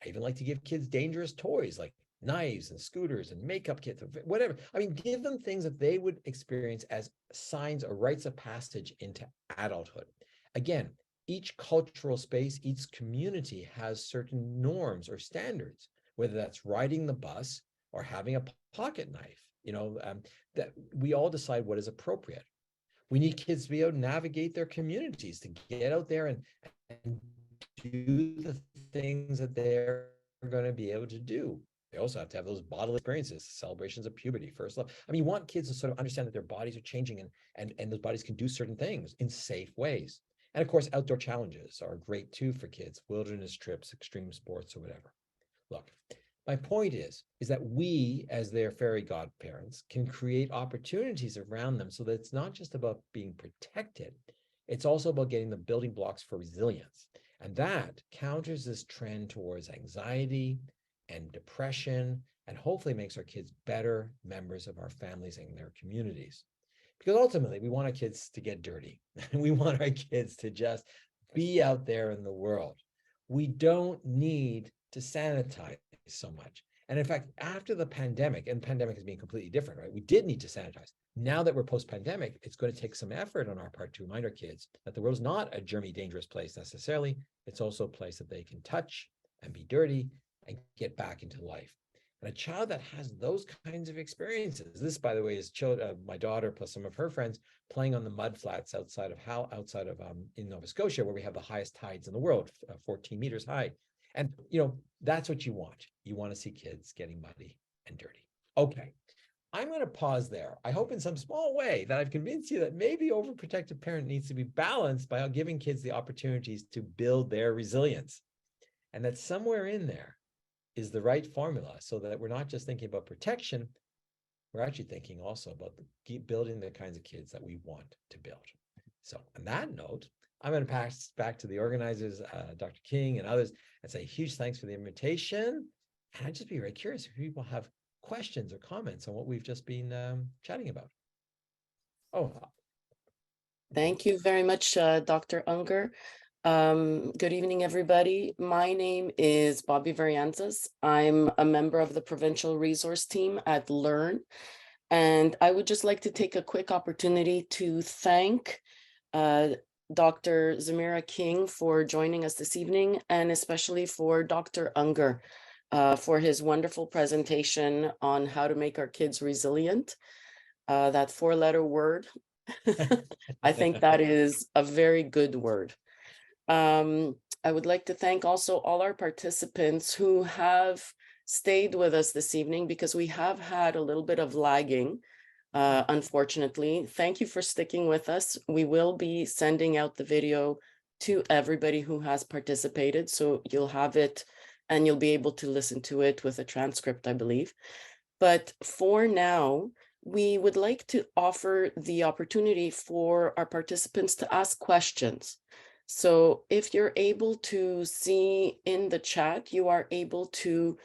I even like to give kids dangerous toys like knives and scooters and makeup kits, whatever. I mean, give them things that they would experience as signs or rites of passage into adulthood. Again, each cultural space, each community has certain norms or standards, whether that's riding the bus or having a pocket knife, that we all decide what is appropriate. We need kids to be able to navigate their communities, to get out there and do the things that they're going to be able to do. They also have to have those bodily experiences, celebrations of puberty, first love. I mean, you want kids to sort of understand that their bodies are changing and those bodies can do certain things in safe ways. And of course, outdoor challenges are great too for kids, wilderness trips, extreme sports, or whatever. Look, My point is that we, as their fairy godparents, can create opportunities around them so that it's not just about being protected, it's also about getting the building blocks for resilience. And that counters this trend towards anxiety and depression, and hopefully makes our kids better members of our families and their communities. Because ultimately, we want our kids to get dirty. We want our kids to just be out there in the world. We don't need to sanitize so much. And in fact, after the pandemic, and pandemic is being completely different, right? We did need to sanitize. Now that we're post-pandemic, it's going to take some effort on our part to remind our kids that the world is not a germy, dangerous place necessarily. It's also a place that they can touch and be dirty and get back into life. And a child that has those kinds of experiences, this, by the way, is my daughter plus some of her friends playing on the mud flats outside of in Nova Scotia, where we have the highest tides in the world, 14 meters high. And, that's what you want. You want to see kids getting muddy and dirty. Okay, I'm going to pause there. I hope in some small way that I've convinced you that maybe overprotective parent needs to be balanced by giving kids the opportunities to build their resilience. And that somewhere in there is the right formula, so that we're not just thinking about protection, we're actually thinking also about building the kinds of kids that we want to build. So on that note, I'm going to pass back to the organizers, Dr. King and others, and say huge thanks for the invitation. And I'd just be very curious if people have questions or comments on what we've just been chatting about. Thank you very much, Dr. Unger. Good evening, everybody. My name is Bobby Varianzas. I'm a member of the provincial resource team at Learn. And I would just like to take a quick opportunity to thank Dr. Zamira King for joining us this evening, and especially for Dr. Unger for his wonderful presentation on how to make our kids resilient. That 4-letter word, I think that is a very good word. I would like to thank also all our participants who have stayed with us this evening, because we have had a little bit of lagging, unfortunately. Thank you for sticking with us. We will be sending out the video to everybody who has participated, so you'll have it and you'll be able to listen to it with a transcript, I believe. But for now, we would like to offer the opportunity for our participants to ask questions. So if you're able to see in the chat, you are able to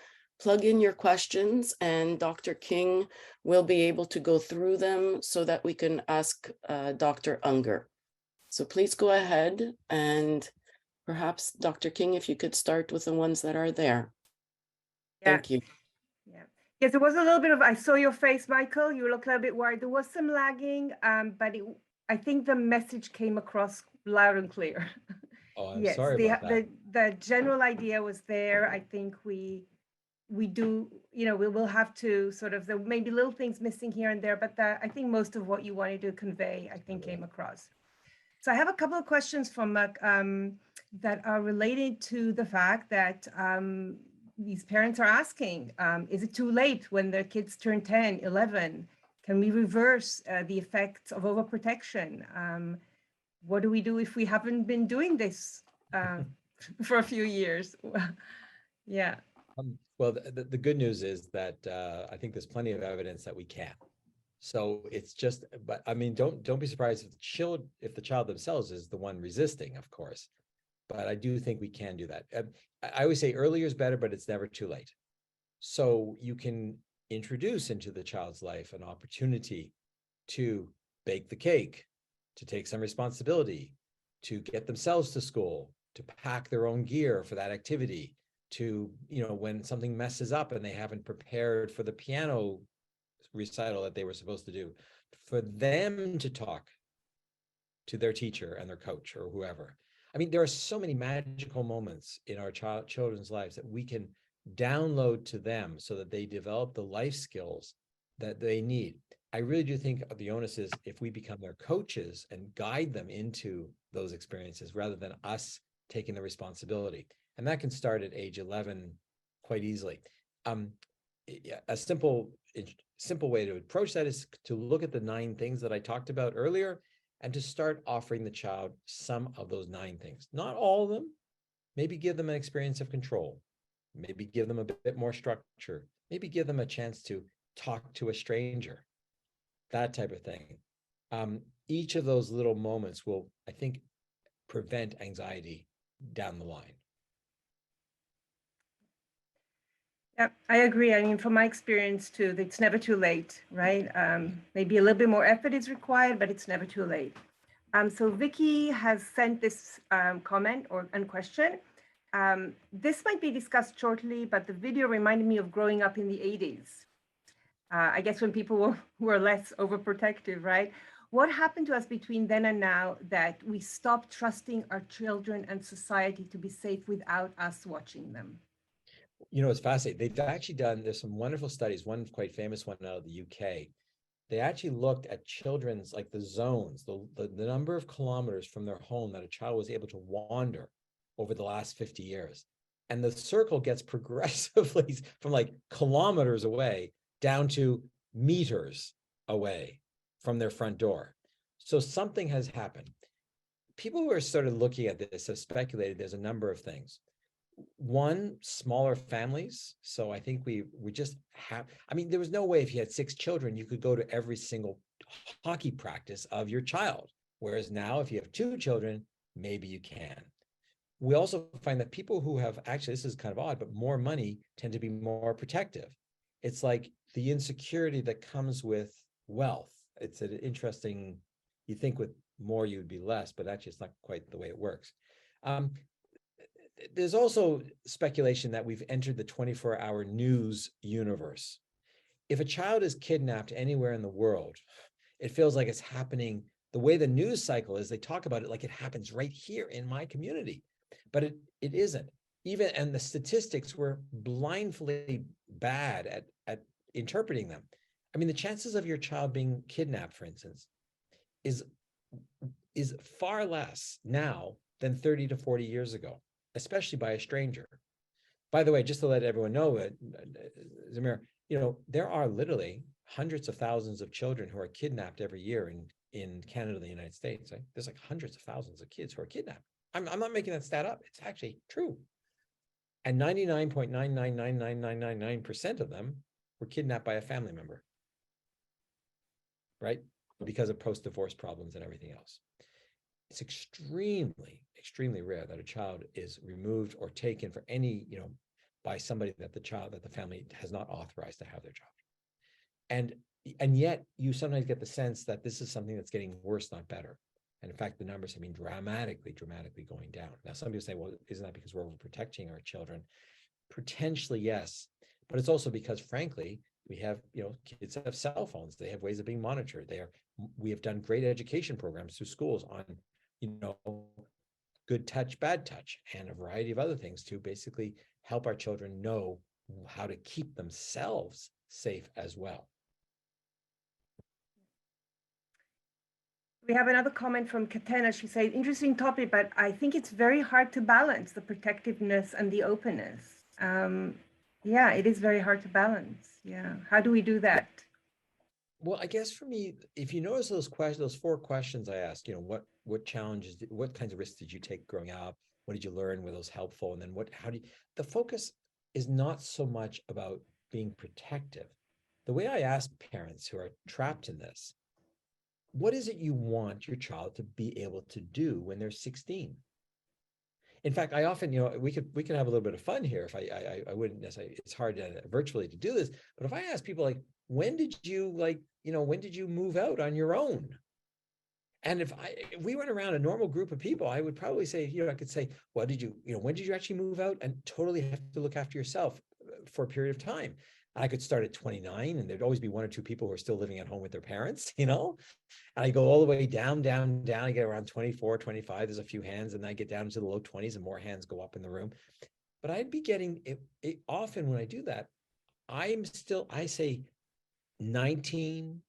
plug in your questions, and Dr. King will be able to go through them so that we can ask Dr. Unger. So please go ahead, and perhaps Dr. King, if you could start with the ones that are there. Yeah. Thank you. Yeah. Yes, there was a little bit of, I saw your face, Michael. You look a little bit worried. There was some lagging, but I think the message came across loud and clear. Oh, I'm yes, sorry about that. The general idea was there. I think we do, we will have to sort of, there may be little things missing here and there, but I think most of what you wanted to convey, I think, came across. So I have a couple of questions from that are related to the fact that these parents are asking, is it too late when their kids turn 10, 11? Can we reverse the effects of overprotection? What do we do if we haven't been doing this for a few years? Yeah. Well, the good news is that I think there's plenty of evidence that we can. So it's just, but I mean, don't be surprised if the child themselves is the one resisting, of course. But I do think we can do that. I always say earlier is better, but it's never too late. So you can introduce into the child's life an opportunity to bake the cake, to take some responsibility, to get themselves to school, to pack their own gear for that activity, to, when something messes up and they haven't prepared for the piano recital that they were supposed to do, for them to talk to their teacher and their coach or whoever. I mean, there are so many magical moments in our children's lives that we can download to them so that they develop the life skills that they need. I really do think the onus is if we become their coaches and guide them into those experiences rather than us taking the responsibility. And that can start at age 11 quite easily. A simple way to approach that is to look at the 9 things that I talked about earlier and to start offering the child some of those 9 things. Not all of them, maybe give them an experience of control. maybe give them a bit more structure, maybe give them a chance to talk to a stranger, that type of thing. Each of those little moments will, I think, prevent anxiety down the line. Yeah, I agree. I mean, from my experience too, it's never too late, right? Maybe a little bit more effort is required, but it's never too late. So Vicky has sent this comment and question. This might be discussed shortly, but the video reminded me of growing up in the 80s. I guess when people were less overprotective, right? What happened to us between then and now that we stopped trusting our children and society to be safe without us watching them? You know, it's fascinating. They've actually done, there's some wonderful studies, one quite famous one out of the UK. They actually looked at children's, like the zones, the number of kilometers from their home that a child was able to wander over the last 50 years. And the circle gets progressively from like kilometers away down to meters away from their front door. So something has happened. People who are sort of looking at this have speculated there's a number of things. One, smaller families. So I think we just have, I mean, there was no way if you had 6 children, you could go to every single hockey practice of your child. Whereas now, if you have 2 children, maybe you can. We also find that people who have, actually, this is kind of odd, but more money tend to be more protective. It's like the insecurity that comes with wealth. It's an interesting, you think with more, you would be less, but actually it's not quite the way it works. There's also speculation that we've entered the 24-hour news universe. If a child is kidnapped anywhere in the world, it feels like it's happening. The way the news cycle is, they talk about it like it happens right here in my community, but it isn't. Even, and the statistics were blindly bad at interpreting them. I mean, the chances of your child being kidnapped, for instance, is far less now than 30 to 40 years ago, especially by a stranger. By the way, just to let everyone know, Zamir, you know, there are literally hundreds of thousands of children who are kidnapped every year in Canada and the United States. Right? There's like hundreds of thousands of kids who are kidnapped. I'm not making that stat up. It's actually true. And 99.9999999% of them were kidnapped by a family member, right? Because of post-divorce problems and everything else. It's extremely, extremely rare that a child is removed or taken for any, you know, by somebody that the family has not authorized to have their child. And yet you sometimes get the sense that this is something that's getting worse, not better. And in fact, the numbers have been dramatically going down. Now, some people say, well, isn't that because we're overprotecting our children? Potentially, yes. But it's also because, frankly, we have, you know, kids have cell phones. They have ways of being monitored. We have done great education programs through schools on, you know, good touch, bad touch, and a variety of other things to basically help our children know how to keep themselves safe as well. We have another comment from Katena. She said, interesting topic, but I think it's very hard to balance the protectiveness and the openness. Yeah, it is very hard to balance. Yeah. How do we do that? Well, I guess for me, if you notice those 4 questions I asked, you know, what challenges, what kinds of risks did you take growing up? What did you learn? Were those helpful? And then the focus is not so much about being protective. The way I ask parents who are trapped in this, what is it you want your child to be able to do when they're 16? In fact, I often, you know, we could have a little bit of fun here. If I wouldn't necessarily, it's hard virtually to do this, but if I ask people like, when did you move out on your own? And if we went around a normal group of people, I would probably say, you know, I could say, when did you actually move out and totally have to look after yourself for a period of time? I could start at 29 and there'd always be 1 or 2 people who are still living at home with their parents, you know, and I go all the way down, I get around 24, 25, there's a few hands, and I get down to the low 20s and more hands go up in the room. But I'd be getting it often when I do that, I say 19,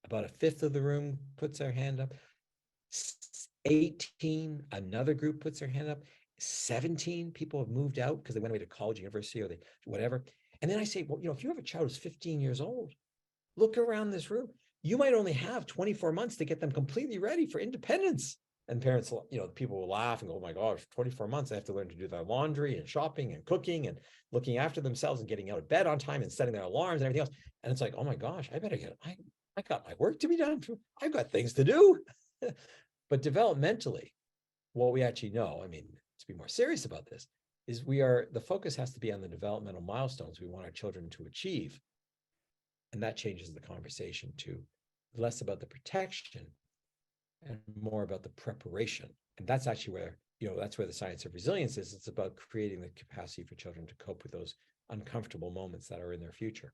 about a fifth of the room puts their hand up, 18, another group puts their hand up, 17 people have moved out because they went away to college, university, or whatever. And then I say, well, you know, if you have a child who's 15 years old, look around this room. You might only have 24 months to get them completely ready for independence. And parents, people will laugh and go, oh my gosh, 24 months, they have to learn to do their laundry and shopping and cooking and looking after themselves and getting out of bed on time and setting their alarms and everything else. And it's like, oh my gosh, I got my work to be done. I've got things to do. But developmentally, what we actually know, to be more serious about this, is the focus has to be on the developmental milestones we want our children to achieve. And that changes the conversation to less about the protection and more about the preparation. And that's actually where, that's where the science of resilience is. It's about creating the capacity for children to cope with those uncomfortable moments that are in their future.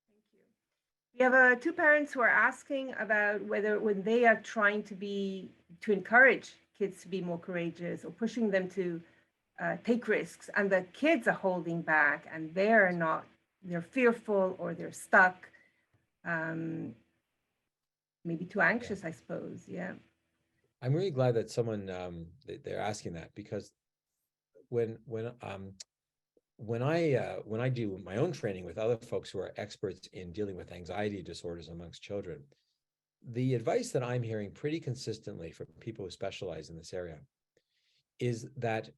Thank you. We have two parents who are asking about whether when they are trying to encourage kids to be more courageous or pushing them to take risks, and the kids are holding back and they're fearful or they're stuck. Maybe too anxious, I suppose. Yeah. I'm really glad that someone they're asking that, because when I do my own training with other folks who are experts in dealing with anxiety disorders amongst children, the advice that I'm hearing pretty consistently from people who specialize in this area is that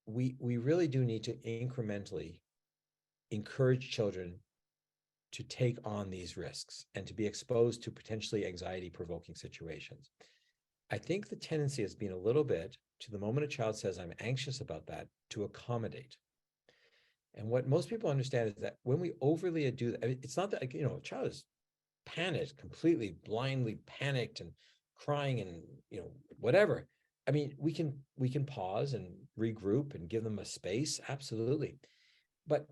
we really do need to incrementally encourage children to take on these risks and to be exposed to potentially anxiety-provoking situations. I think the tendency has been a little bit, to the moment a child says, I'm anxious about that, to accommodate. And what most people understand is that when we overly do that, it's not that, a child is panicked, completely blindly panicked and crying and, whatever. We can pause and regroup and give them a space, absolutely. But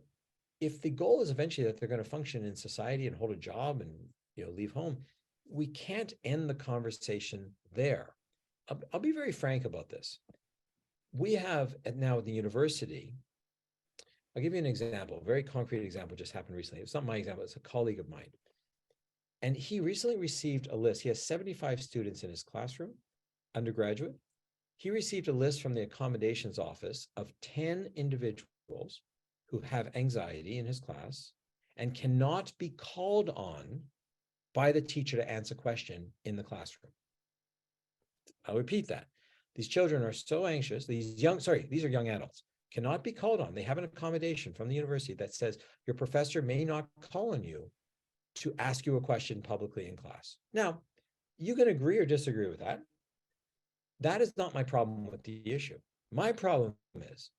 if the goal is eventually that they're going to function in society and hold a job and leave home, we can't end the conversation there. I'll be very frank about this. We have now at the university, I'll give you an example, a very concrete example just happened recently. It's not my example, it's a colleague of mine. And he recently received a list. He has 75 students in his classroom, undergraduate. He received a list from the accommodations office of 10 individuals who have anxiety in his class and cannot be called on by the teacher to answer a question in the classroom. I'll repeat that. These children are so anxious, these are young adults, cannot be called on. They have an accommodation from the university that says your professor may not call on you to ask you a question publicly in class. Now, you can agree or disagree with that. That is not my problem with the issue. My problem is,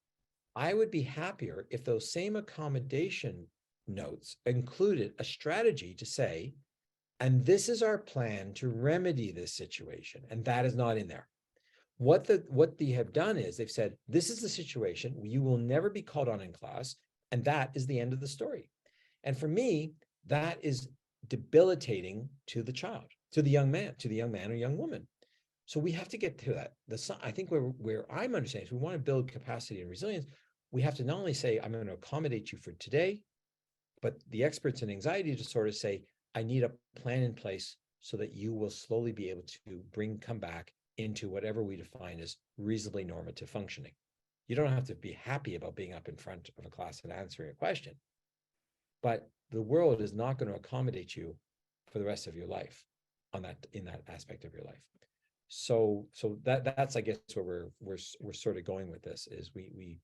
I would be happier if those same accommodation notes included a strategy to say, and this is our plan to remedy this situation. And that is not in there. What they have done is they've said, this is the situation, you will never be called on in class, and that is the end of the story. And for me, that is debilitating to the child, to the young man or young woman. So we have to get to that. I think where I'm understanding is we want to build capacity and resilience. We have to not only say, I'm going to accommodate you for today, but the experts in anxiety disorders say, I need a plan in place so that you will slowly be able to come back into whatever we define as reasonably normative functioning. You don't have to be happy about being up in front of a class and answering a question, but the world is not going to accommodate you for the rest of your life in that aspect of your life. So that's I guess where we're sort of going with this is we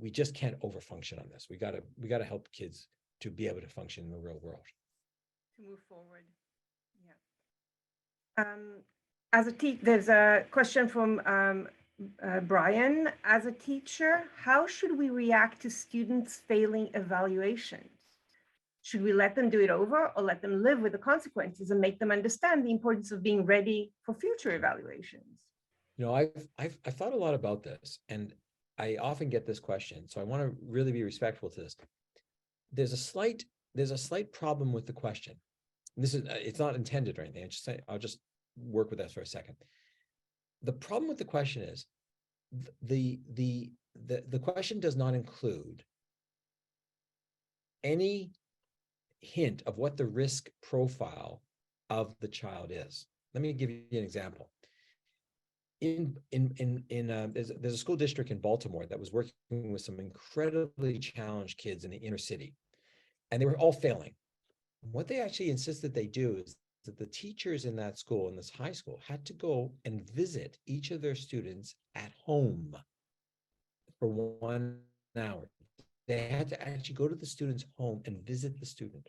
just can't overfunction on this. We gotta help kids to be able to function in the real world. To move forward. Yeah. There's a question from Brian. As a teacher, how should we react to students failing evaluations? Should we let them do it over or let them live with the consequences and make them understand the importance of being ready for future evaluations? I've thought a lot about this, and I often get this question, so I want to really be respectful to this. There's a slight problem with the question. It's not intended or anything. I'll just work with that for a second. The problem with the question is the question does not include any hint of what the risk profile of the child is. Let me give you an example. There's a school district in Baltimore that was working with some incredibly challenged kids in the inner city, and they were all failing. What they actually insisted they do is that the teachers in that school, in this high school, had to go and visit each of their students at home for 1 hour. They had to actually go to the student's home and visit the student.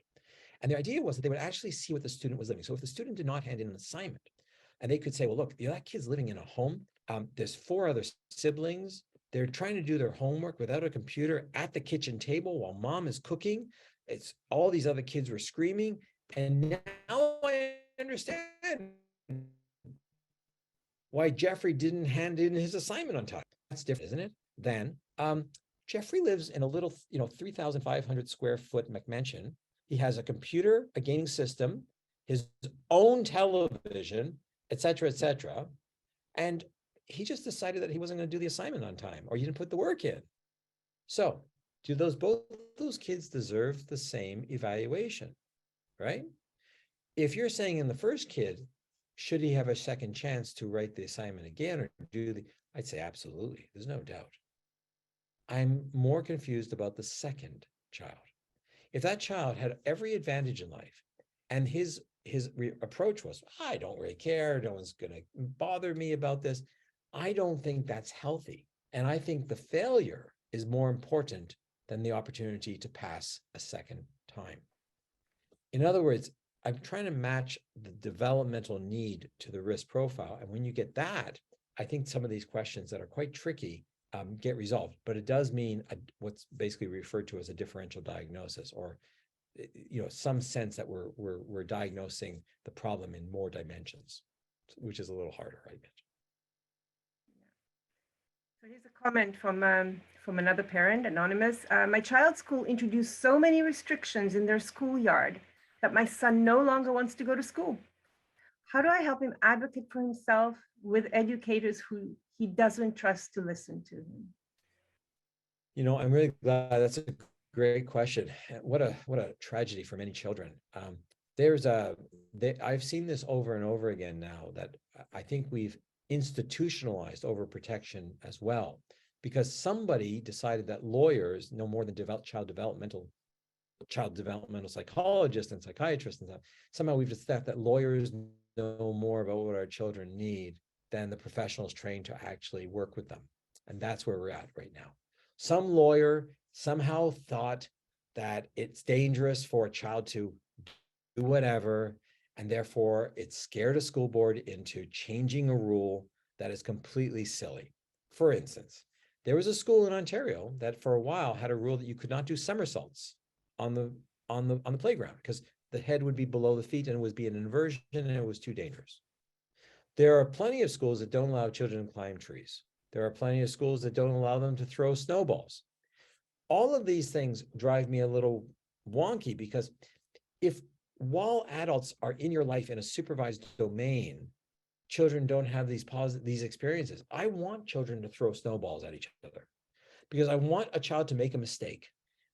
And the idea was that they would actually see what the student was living. So if the student did not hand in an assignment, and they could say, well, look, that kid's living in a home. There's 4 other siblings. They're trying to do their homework without a computer at the kitchen table while mom is cooking. It's all these other kids were screaming. And now I understand why Jeffrey didn't hand in his assignment on time. That's different, isn't it? Then Jeffrey lives in a little, 3,500 square foot McMansion. He has a computer, a gaming system, his own television, et cetera, and he just decided that he wasn't going to do the assignment on time, or he didn't put the work in. So do both those kids deserve the same evaluation, right? If you're saying in the first kid, should he have a second chance to write the assignment again or I'd say absolutely, there's no doubt. I'm more confused about the second child. If that child had every advantage in life and his approach was, I don't really care, no one's going to bother me about this, I don't think that's healthy. And I think the failure is more important than the opportunity to pass a second time. In other words, I'm trying to match the developmental need to the risk profile. And when you get that, I think some of these questions that are quite tricky get resolved. But it does mean what's basically referred to as a differential diagnosis, or some sense that we're diagnosing the problem in more dimensions, which is a little harder, I bet. So here's a comment from another parent, anonymous. My child's school introduced so many restrictions in their schoolyard that my son no longer wants to go to school. How do I help him advocate for himself with educators who he doesn't trust to listen to him? I'm really glad. That's a great question. What a tragedy for many children. I've seen this over and over again now, that I think we've institutionalized overprotection as well, because somebody decided that lawyers know more than child developmental psychologists and psychiatrists and stuff. Somehow we've just thought that lawyers know more about what our children need than the professionals trained to actually work with them. And that's where we're at right now. Some lawyer somehow thought that it's dangerous for a child to do whatever, and therefore it scared a school board into changing a rule that is completely silly. For instance, there was a school in Ontario that for a while had a rule that you could not do somersaults on the playground because the head would be below the feet and it would be an inversion and it was too dangerous. There are plenty of schools that don't allow children to climb trees. There are plenty of schools that don't allow them to throw snowballs. All of these things drive me a little wonky, because if while adults are in your life in a supervised domain, children don't have these experiences. I want children to throw snowballs at each other because I want a child to make a mistake.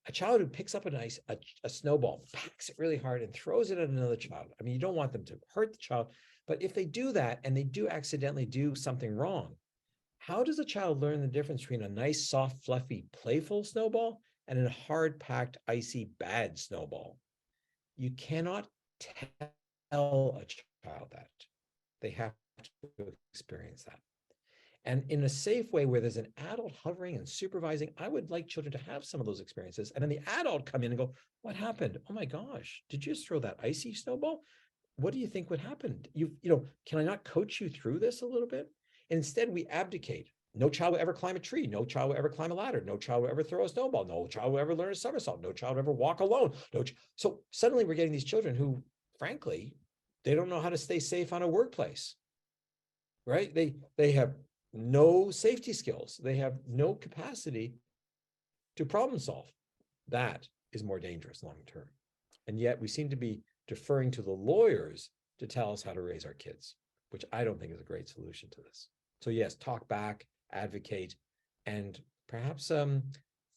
A child who picks up a snowball, packs it really hard and throws it at another child. I mean, you don't want them to hurt the child, but if they do that and they do accidentally do something wrong, how does a child learn the difference between a nice, soft, fluffy, playful snowball and a hard-packed, icy, bad snowball? You cannot tell a child that. They have to experience that. And in a safe way where there's an adult hovering and supervising, I would like children to have some of those experiences. And then the adult come in and go, what happened? Oh my gosh, did you just throw that icy snowball? What do you think would happen? Can I not coach you through this a little bit? And instead we abdicate. No child will ever climb a tree. No child will ever climb a ladder. No child will ever throw a snowball. No child will ever learn a somersault. No child will ever walk alone. So suddenly we're getting these children who, frankly, they don't know how to stay safe on a workplace, right? They have no safety skills. They have no capacity to problem solve. That is more dangerous long term. And yet we seem to be deferring to the lawyers to tell us how to raise our kids, which I don't think is a great solution to this. So yes, talk back, advocate, and perhaps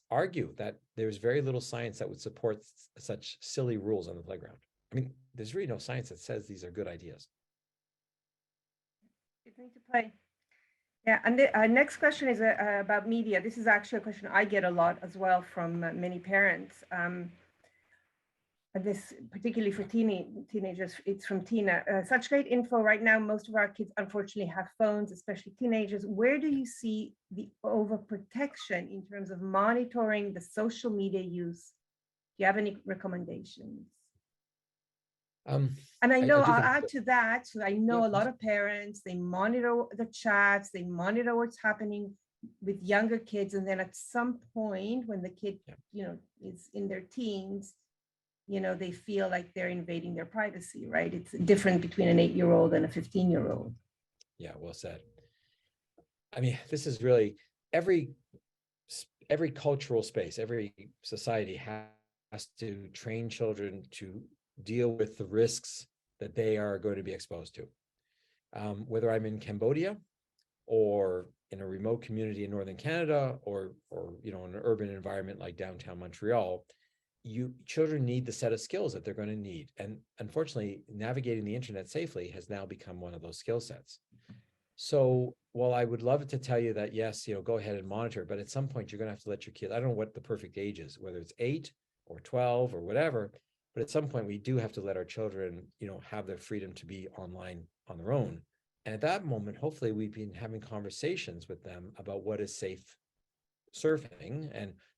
argue that there's very little science that would support such silly rules on the playground. I mean, there's really no science that says these are good ideas. Good thing to play. Yeah, and the next question is about media. This is actually a question I get a lot as well from many parents. this particularly for teenagers, it's from Tina. Such great info right now. Most of our kids unfortunately have phones, especially teenagers. Where do you see the overprotection in terms of monitoring the social media use? Do you have any recommendations? And I know I'll add to that. So I know a lot of parents, they monitor the chats, they monitor what's happening with younger kids. And then at some point when the kid, is in their teens, they feel like they're invading their privacy, right? It's different between an 8-year-old and a 15-year-old. Yeah, well said. I mean, this is really every cultural space, every society has to train children to deal with the risks that they are going to be exposed to. Whether I'm in Cambodia or in a remote community in Northern Canada or in an urban environment like downtown Montreal, children need the set of skills that they're going to need. And unfortunately, navigating the internet safely has now become one of those skill sets. So while I would love to tell you that, yes, go ahead and monitor, but at some point you're going to have to let your kid, I don't know what the perfect age is, whether it's 8 or 12 or whatever, but at some point we do have to let our children, have their freedom to be online on their own. And at that moment, hopefully we've been having conversations with them about what is safe surfing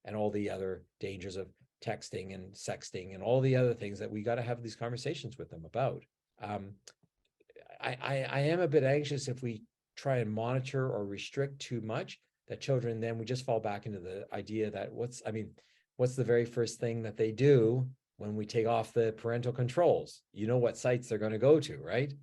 and all the other dangers of texting and sexting and all the other things that we got to have these conversations with them about. I am a bit anxious if we try and monitor or restrict too much, that children, then we just fall back into the idea that what's the very first thing that they do when we take off the parental controls? What sites they're going to go to, right?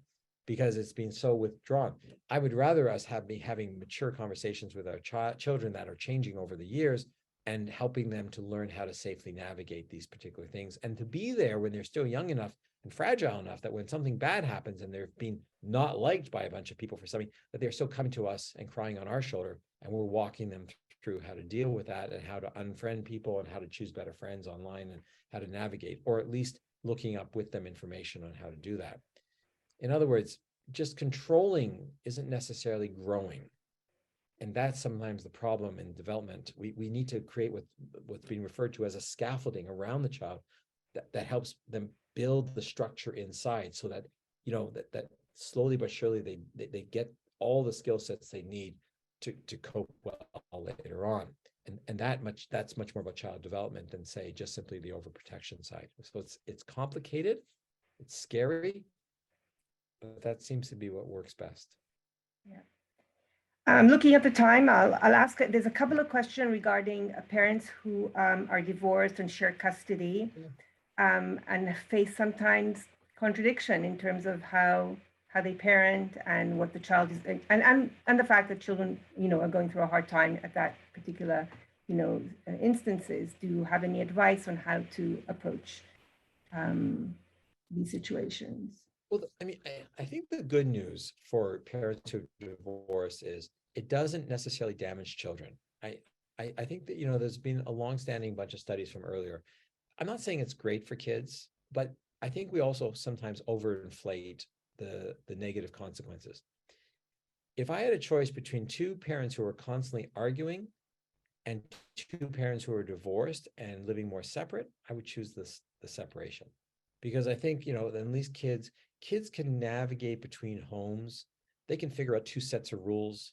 Because it's been so withdrawn. I would rather us be having mature conversations with our children that are changing over the years and helping them to learn how to safely navigate these particular things and to be there when they're still young enough and fragile enough that when something bad happens and they're being not liked by a bunch of people for something, that they're still coming to us and crying on our shoulder, and we're walking them through how to deal with that and how to unfriend people and how to choose better friends online and how to navigate, or at least looking up with them information on how to do that. In other words, just controlling isn't necessarily growing. And that's sometimes the problem in development. We need to create what's being referred to as a scaffolding around the child that helps them build the structure inside, so that that slowly but surely they get all the skill sets they need to cope well later on. And that's much more about child development than, say, just simply the overprotection side. So it's complicated, it's scary, but that seems to be what works best. Yeah. I'm looking at the time. I'll ask, there's a couple of questions regarding parents who are divorced and share custody, and face sometimes contradiction in terms of how they parent and what the child is, and the fact that children, are going through a hard time at that particular, instances. Do you have any advice on how to approach these situations? Well, I think the good news for parents who divorce is it doesn't necessarily damage children. I think that, there's been a longstanding bunch of studies from earlier. I'm not saying it's great for kids, but I think we also sometimes overinflate the negative consequences. If I had a choice between two parents who are constantly arguing and two parents who are divorced and living more separate, I would choose the separation. Because I think, at least kids can navigate between homes. They can figure out two sets of rules.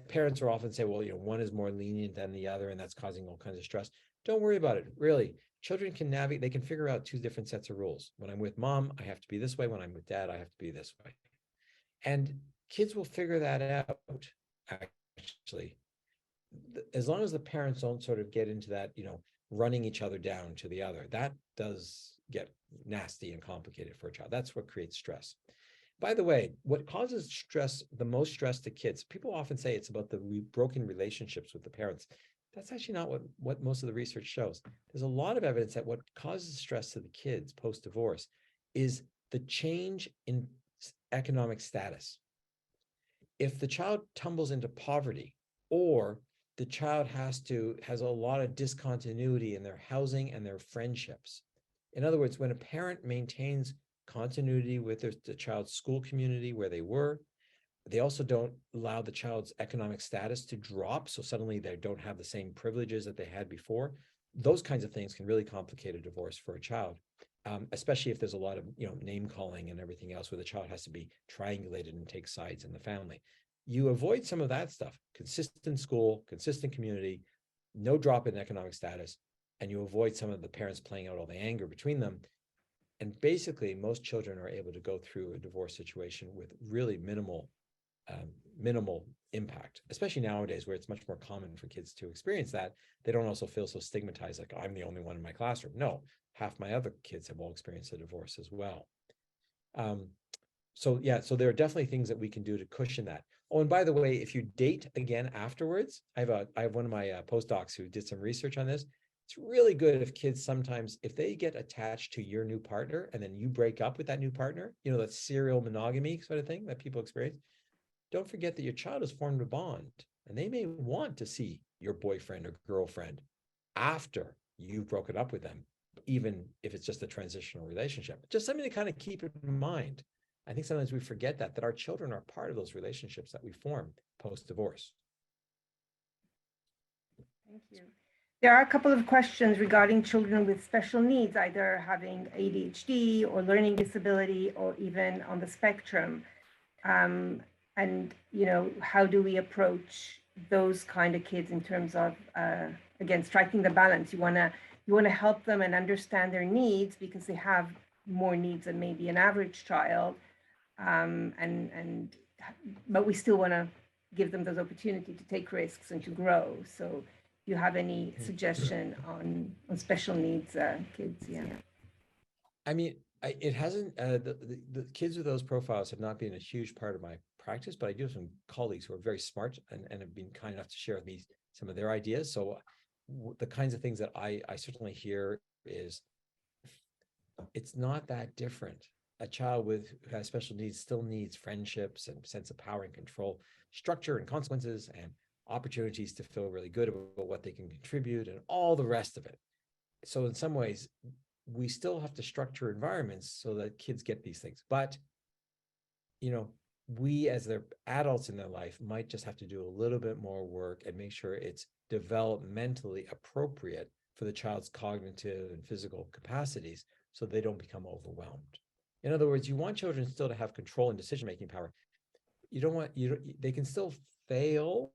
Parents will often say, well, one is more lenient than the other, and that's causing all kinds of stress. Don't worry about it. Really, children can navigate. They can figure out two different sets of rules. When I'm with mom, I have to be this way. When I'm with dad, I have to be this way. And kids will figure that out, actually. As long as the parents don't sort of get into that, running each other down to the other, that does get nasty and complicated for a child. That's what creates stress. By the way, what causes the most stress to kids, people often say it's about the broken relationships with the parents. That's actually not what most of the research shows. There's a lot of evidence that what causes stress to the kids post-divorce is the change in economic status. If the child tumbles into poverty, or the child has a lot of discontinuity in their housing and their friendships. In other words, when a parent maintains continuity with the child's school community where they were, They also don't allow the child's economic status to drop. So suddenly they don't have the same privileges that they had before. Those kinds of things can really complicate a divorce for a child, especially if there's a lot of, name calling and everything else where the child has to be triangulated and take sides in the family. You avoid some of that stuff, consistent school, consistent community, no drop in economic status, and you avoid some of the parents playing out all the anger between them. And basically, most children are able to go through a divorce situation with really minimal impact, especially nowadays where it's much more common for kids to experience that. They don't also feel so stigmatized, like I'm the only one in my classroom. No, half my other kids have all experienced a divorce as well. So there are definitely things that we can do to cushion that. Oh, and by the way, if you date again afterwards, I have one of my postdocs who did some research on this. It's really good if kids sometimes, if they get attached to your new partner and then you break up with that new partner, that serial monogamy sort of thing that people experience. Don't forget that your child has formed a bond and they may want to see your boyfriend or girlfriend after you've broken up with them, even if it's just a transitional relationship. Just something to kind of keep in mind. I think sometimes we forget that our children are part of those relationships that we form post-divorce. Thank you. There are a couple of questions regarding children with special needs, either having ADHD or learning disability or even on the spectrum. And, how do we approach those kind of kids in terms of, again, striking the balance? You want to help them and understand their needs because they have more needs than maybe an average child. But we still want to give them those opportunity to take risks and to grow. So do you have any suggestion on special needs kids? Yeah. I mean, it hasn't, the kids with those profiles have not been a huge part of my practice, but I do have some colleagues who are very smart and have been kind enough to share with me some of their ideas. So the kinds of things that I certainly hear is, it's not that different. A child who has special needs still needs friendships and sense of power and control, structure and consequences and opportunities to feel really good about what they can contribute and all the rest of it. So in some ways, we still have to structure environments so that kids get these things. But, we as their adults in their life might just have to do a little bit more work and make sure it's developmentally appropriate for the child's cognitive and physical capacities so they don't become overwhelmed. In other words, you want children still to have control and decision-making power. They can still fail,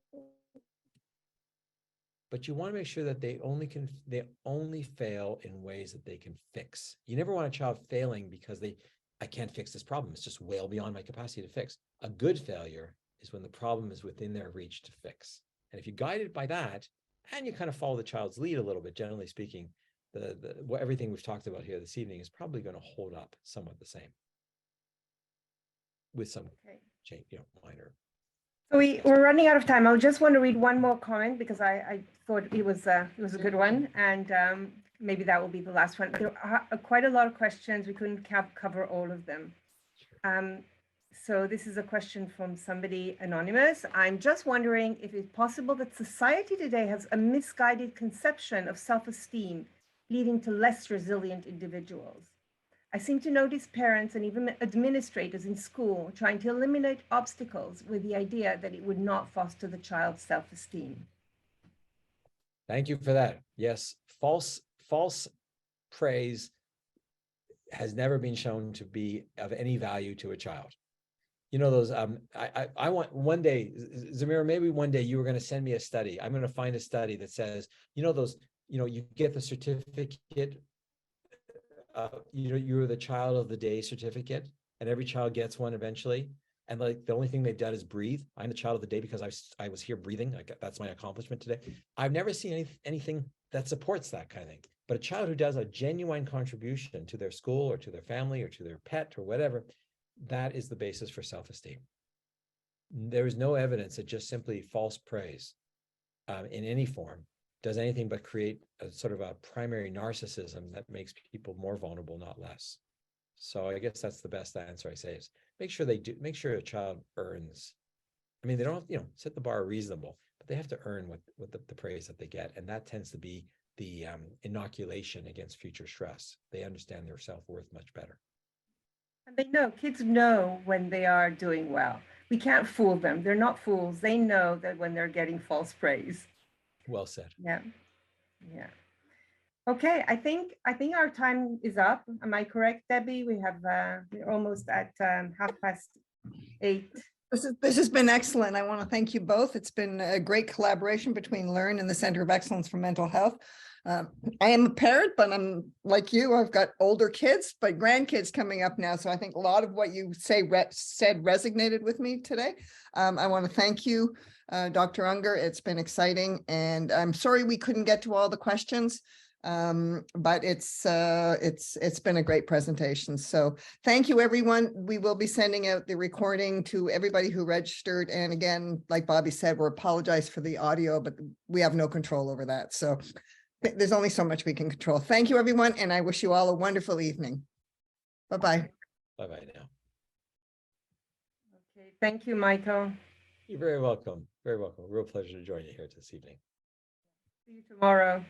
but you want to make sure that they only fail in ways that they can fix. You never want a child failing because I can't fix this problem. It's just well beyond my capacity to fix. A good failure is when the problem is within their reach to fix. And if you guide it by that, and you kind of follow the child's lead a little bit, generally speaking, everything we've talked about here this evening is probably going to hold up somewhat the same, with some change, minor. So we're running out of time. I just want to read one more comment because I thought it was a good one, and maybe that will be the last one. There are quite a lot of questions. We couldn't cover all of them. So this is a question from somebody anonymous. I'm just wondering if it's possible that society today has a misguided conception of self-esteem, leading to less resilient individuals. I seem to notice parents and even administrators in school trying to eliminate obstacles with the idea that it would not foster the child's self-esteem. Thank you for that. Yes, false praise has never been shown to be of any value to a child. Those, I want one day, Zamira, maybe one day you were going to send me a study. I'm going to find a study that says, those, you get the certificate, you're the child of the day certificate, and every child gets one eventually. And like the only thing they've done is breathe. I'm the child of the day because I was here breathing. That's my accomplishment today. I've never seen anything that supports that kind of thing. But a child who does a genuine contribution to their school or to their family or to their pet or whatever, that is the basis for self-esteem. There is no evidence that just simply false praise in any form does anything but create a sort of a primary narcissism that makes people more vulnerable, not less. So I guess that's the best answer I say is make sure a child earns. I mean, they don't have, set the bar reasonable, but they have to earn what the praise that they get. And that tends to be the inoculation against future stress. They understand their self-worth much better. And kids know when they are doing well. we can't fool them. They're not fools. They know that when they're getting false praise. Well said. Yeah. Yeah. Okay, I think our time is up. Am I correct, Debbie? We're almost at 8:30. This has been excellent. I want to thank you both. It's been a great collaboration between Learn and the Center of Excellence for Mental Health. I am a parent, but I'm like you. I've got older kids, but grandkids coming up now. So I think a lot of what you said resonated with me today. I want to thank you, Dr. Unger. It's been exciting, and I'm sorry we couldn't get to all the questions. But it's been a great presentation. So thank you, everyone. We will be sending out the recording to everybody who registered. And again, like Bobby said, we're apologize for the audio, but we have no control over that. So there's only so much we can control. Thank you, everyone. And I wish you all a wonderful evening. Bye-bye. Bye-bye now. Okay, thank you, Michael. You're very welcome. Very welcome. Real pleasure to join you here this evening. See you tomorrow.